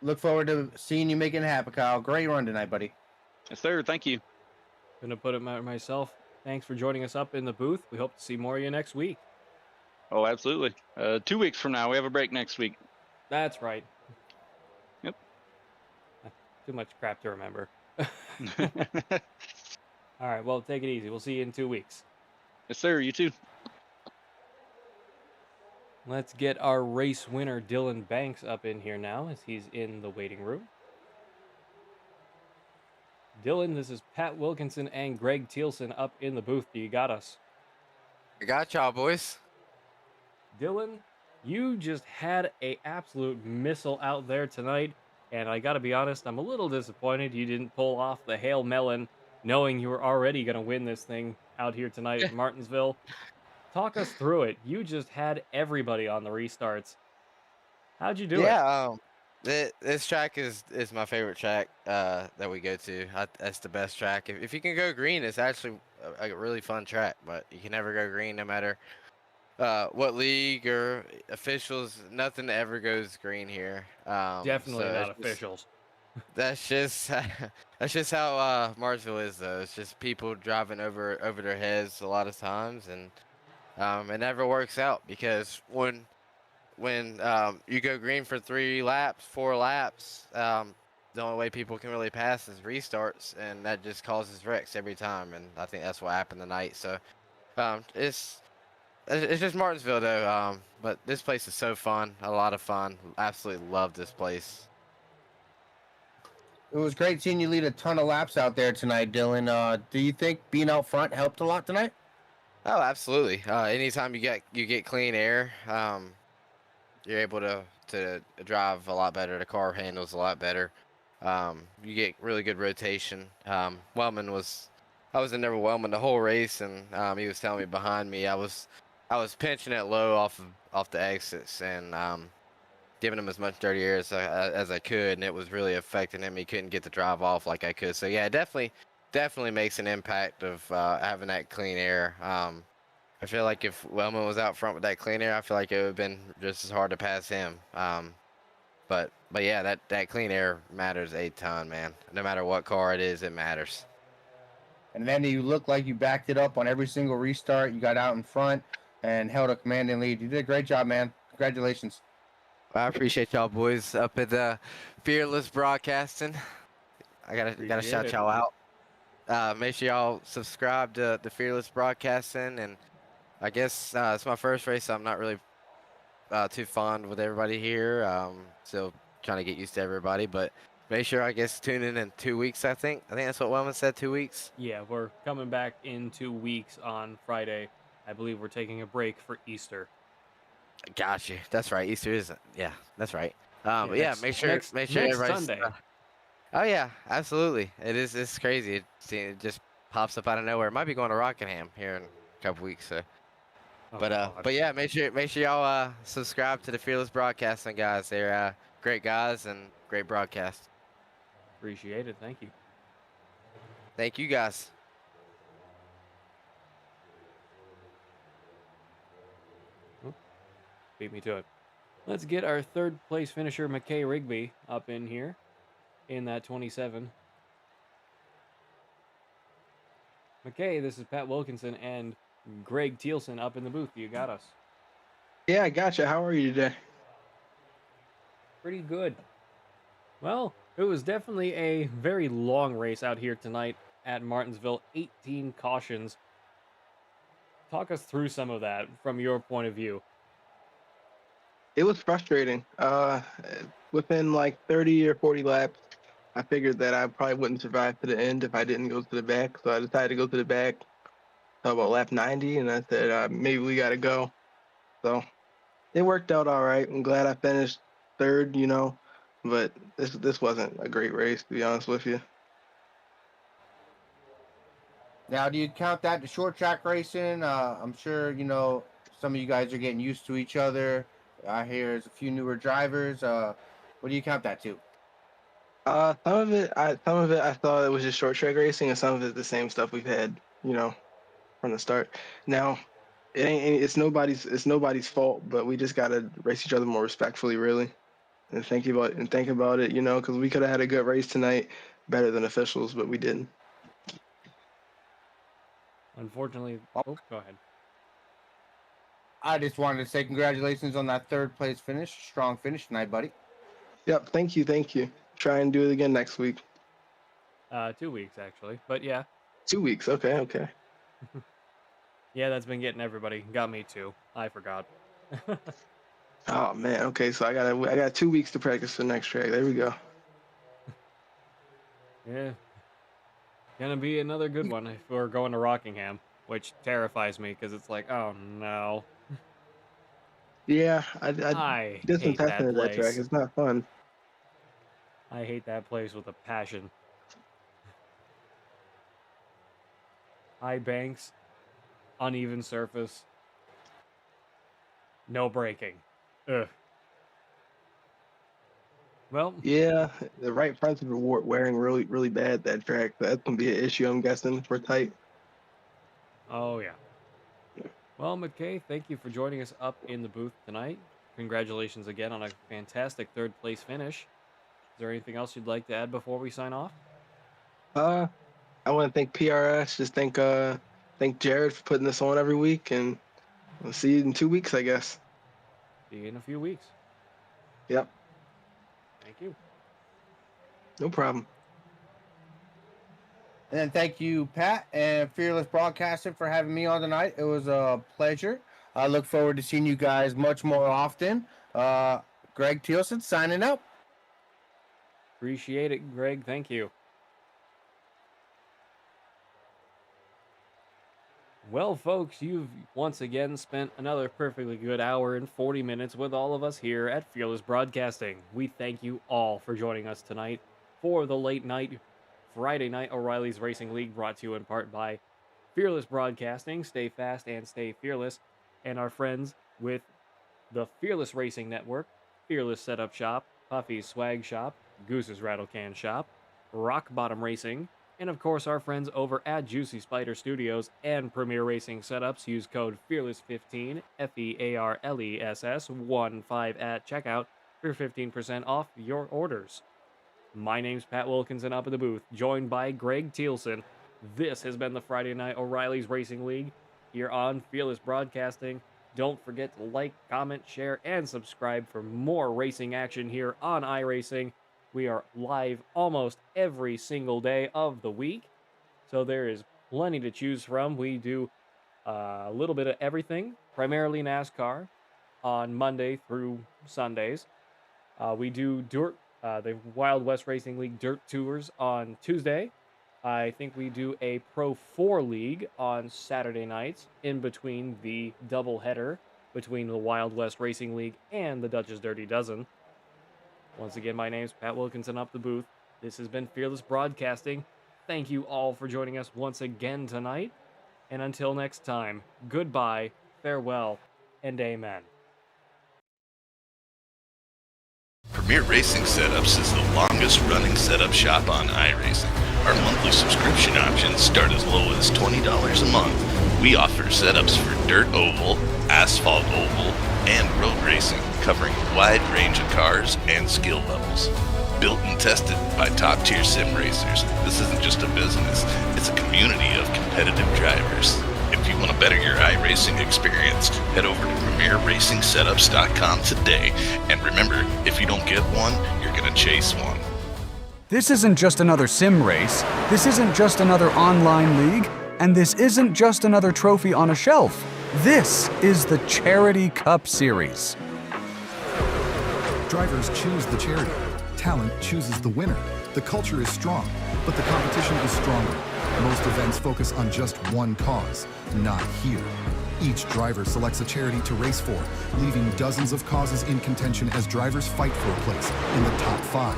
Speaker 7: Look forward to seeing you making it happen, Kyle. Great run tonight, buddy.
Speaker 10: Yes, sir. Thank you.
Speaker 6: Gonna put it myself. Thanks for joining us up in the booth. We hope to see more of you next week.
Speaker 10: Oh, absolutely. 2 weeks from now, we have a break next week.
Speaker 6: That's right.
Speaker 10: Yep.
Speaker 6: Too much crap to remember. All right, well, take it easy. We'll see you in 2 weeks.
Speaker 10: Yes, sir. You too.
Speaker 6: Let's get our race winner, Dylan Banks, up in here now as he's in the waiting room. Dylan, this is Pat Wilkinson and Greg Thielsen up in the booth. You got us.
Speaker 11: I got y'all, boys.
Speaker 6: Dylan, you just had a absolute missile out there tonight, and I gotta be honest, I'm a little disappointed you didn't pull off the Hail Melon, knowing you were already gonna win this thing out here tonight in Martinsville. Talk us through it. You just had everybody on the restarts. How'd you do it?
Speaker 11: Yeah, this track is my favorite track that we go to. That's the best track. If you can go green, it's actually a really fun track, but you can never go green no matter what league or officials. Nothing ever goes green here.
Speaker 6: Definitely not officials.
Speaker 11: That's just how Martinsville is, though. It's just people driving over their heads a lot of times, and it never works out because when you go green for 3 laps, 4 laps, the only way people can really pass is restarts, and that just causes wrecks every time. And I think that's what happened tonight. So it's just Martinsville, though. But this place is so fun, a lot of fun. Absolutely love this place.
Speaker 7: It was great seeing you lead a ton of laps out there tonight, Dylan. Do you think being out front helped a lot tonight?
Speaker 11: Oh, absolutely. Anytime you get clean air, you're able to drive a lot better. The car handles a lot better. You get really good rotation. Wellman I was in there with Wellman the whole race, and he was telling me behind me I was pinching it low off the exits and giving him as much dirty air as I could, and it was really affecting him. He couldn't get the drive off like I could. So yeah, definitely makes an impact of having that clean air. I feel like if Wellman was out front with that clean air, I feel like it would have been just as hard to pass him. But yeah, that clean air matters a ton, man. No matter what car it is, it matters.
Speaker 7: And then you looked like you backed it up on every single restart. You got out in front and held a commanding lead. You did a great job, man. Congratulations.
Speaker 11: I appreciate y'all boys up at the Fearless Broadcasting. I gotta shout y'all out. Make sure y'all subscribe to the Fearless Broadcasting, and I guess it's my first race, so I'm not really too fond with everybody here. Still trying to get used to everybody, but make sure, I guess, tune in 2 weeks, I think that's what Wellman said, 2 weeks.
Speaker 6: Yeah, we're coming back in 2 weeks on Friday. I believe we're taking a break for Easter.
Speaker 11: Got you. That's right. Easter is, yeah, that's right. But yeah,
Speaker 6: next,
Speaker 11: make sure
Speaker 6: next
Speaker 11: everybody's.
Speaker 6: Sunday.
Speaker 11: Oh yeah, absolutely. It is. It's crazy. It just pops up out of nowhere. It might be going to Rockingham here in a couple weeks. So.
Speaker 6: Oh,
Speaker 11: But
Speaker 6: God.
Speaker 11: but yeah, make sure y'all subscribe to the Fearless Broadcasting guys. They're great guys and great broadcast.
Speaker 6: Appreciate it. Thank you.
Speaker 11: Thank you guys.
Speaker 6: Beat me to it. Let's get our third place finisher, McKay Rigby, up in here in that 27. McKay, this is Pat Wilkinson and Greg Thielsen up in the booth. You got us.
Speaker 12: Yeah, I gotcha. How are you today?
Speaker 6: Pretty good. Well, it was definitely a very long race out here tonight at Martinsville. 18 cautions. Talk us through some of that from your point of view.
Speaker 12: It was frustrating. Within like 30 or 40 laps, I figured that I probably wouldn't survive to the end if I didn't go to the back. So I decided to go to the back about lap 90, and I said, maybe we got to go. So it worked out all right. I'm glad I finished third, but this wasn't a great race, to be honest with you.
Speaker 7: Now, do you count that to short track racing? I'm sure, some of you guys are getting used to each other. I hear there's a few newer drivers. What do you count that to?
Speaker 12: Some of it I thought it was just short track racing, and some of it the same stuff we've had, from the start. Now, it's nobody's fault, but we just gotta race each other more respectfully, really, and think about it, because we could have had a good race tonight, better than officials, but we didn't.
Speaker 6: Unfortunately, go ahead.
Speaker 7: I just wanted to say congratulations on that third place finish. Strong finish tonight, buddy.
Speaker 12: Yep, thank you. Try and do it again next week.
Speaker 6: 2 weeks, actually. But yeah.
Speaker 12: 2 weeks, okay.
Speaker 6: Yeah, that's been getting everybody. Got me too. I forgot.
Speaker 12: Oh man, okay, so I got 2 weeks to practice for the next track. There we go.
Speaker 6: Yeah. Gonna be another good one if we're going to Rockingham, which terrifies me because it's like, oh no.
Speaker 12: Yeah,
Speaker 6: I
Speaker 12: did some
Speaker 6: hate that
Speaker 12: testing at that track.
Speaker 6: place.
Speaker 12: It's not fun.
Speaker 6: I hate that place with a passion. High banks, uneven surface, no braking. Ugh. Well,
Speaker 12: yeah, the right fronts were wearing really, really bad that track. That's gonna be an issue, I'm guessing, for tight.
Speaker 6: Oh yeah. Well, McKay, thank you for joining us up in the booth tonight. Congratulations again on a fantastic third place finish. Is there anything else you'd like to add before we sign off?
Speaker 12: I want to thank PRS. Just thank Jared for putting this on every week, and we'll see you in 2 weeks, I guess.
Speaker 6: See you in a few weeks.
Speaker 12: Yep.
Speaker 6: Thank you.
Speaker 12: No problem.
Speaker 7: And then thank you, Pat and Fearless Broadcasting, for having me on tonight. It was a pleasure. I look forward to seeing you guys much more often. Greg Thielsen signing out.
Speaker 6: Appreciate it, Greg. Thank you. Well, folks, you've once again spent another perfectly good hour and 40 minutes with all of us here at Fearless Broadcasting. We thank you all for joining us tonight for the late night Friday Night O'Reilly's Racing League, brought to you in part by Fearless Broadcasting. Stay fast and stay fearless. And our friends with the Fearless Racing Network, Fearless Setup Shop, Puffy's Swag Shop, Goose's Rattlecan Shop, Rock Bottom Racing, and of course our friends over at Juicy Spider Studios and Premier Racing Setups. Use code FEARLESS15, FEARLESS15 at checkout for 15% off your orders. My name's Pat Wilkinson up in the booth, joined by Greg Thielsen. This has been the Friday Night O'Reilly's Racing League here on Fearless Broadcasting. Don't forget to like, comment, share, and subscribe for more racing action here on iRacing. We are live almost every single day of the week, so there is plenty to choose from. We do a little bit of everything, primarily NASCAR on Monday through Sundays. We do the Wild West Racing League Dirt Tours on Tuesday. I think we do a Pro 4 League on Saturday nights in between the doubleheader between the Wild West Racing League and the Dutch's Dirty Dozen. Once again, my name's Pat Wilkinson up the booth. This has been Fearless Broadcasting. Thank you all for joining us once again tonight. And until next time, goodbye, farewell, and amen.
Speaker 5: Premier Racing Setups is the longest running setup shop on iRacing. Our monthly subscription options start as low as $20 a month. We offer setups for dirt oval, asphalt oval, and road racing, covering a wide range of cars and skill levels. Built and tested by top-tier sim racers, this isn't just a business, it's a community of competitive drivers. If you want to better your iRacing experience, head over to PremierRacingSetups.com today. And remember, if you don't get one, you're going to chase one.
Speaker 13: This isn't just another sim race, this isn't just another online league, and this isn't just another trophy on a shelf. This is the Charity Cup Series.
Speaker 14: Drivers choose the charity. Talent chooses the winner. The culture is strong, but the competition is stronger. Most events focus on just one cause, not here. Each driver selects a charity to race for, leaving dozens of causes in contention as drivers fight for a place in the top 5.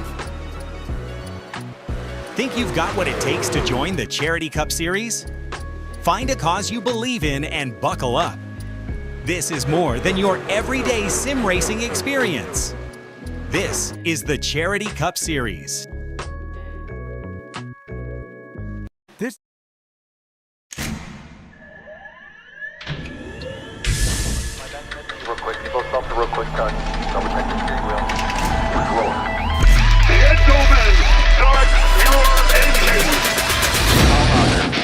Speaker 15: Think you've got what it takes to join the Charity Cup Series? Find a cause you believe in and buckle up. This is more than your everyday sim racing experience. This is the Charity Cup Series.
Speaker 13: This
Speaker 8: Real quick, people stop the real quick touch. Double check the steering wheel.
Speaker 9: Gentlemen, start your engines.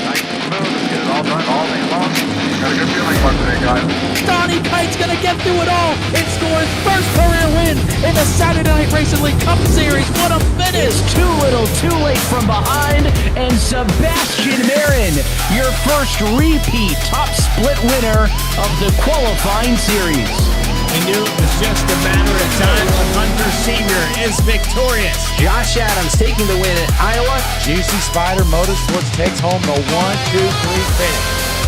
Speaker 8: Nice and smooth. Get it all done all day long. Got a good feeling about today, guys.
Speaker 1: Donnie Kite's gonna get through it all and score his first career win in the Saturday Night Racing League Cup Series. What a finish!
Speaker 3: It's too little, too late from behind, and Sebastian Marin, your first repeat top split winner of the qualifying series.
Speaker 2: We knew it was just a matter of time when Hunter Sr. is victorious.
Speaker 3: Josh Adams taking the win at Iowa.
Speaker 4: Juicy Spider Motorsports takes home the 1-2-3 finish.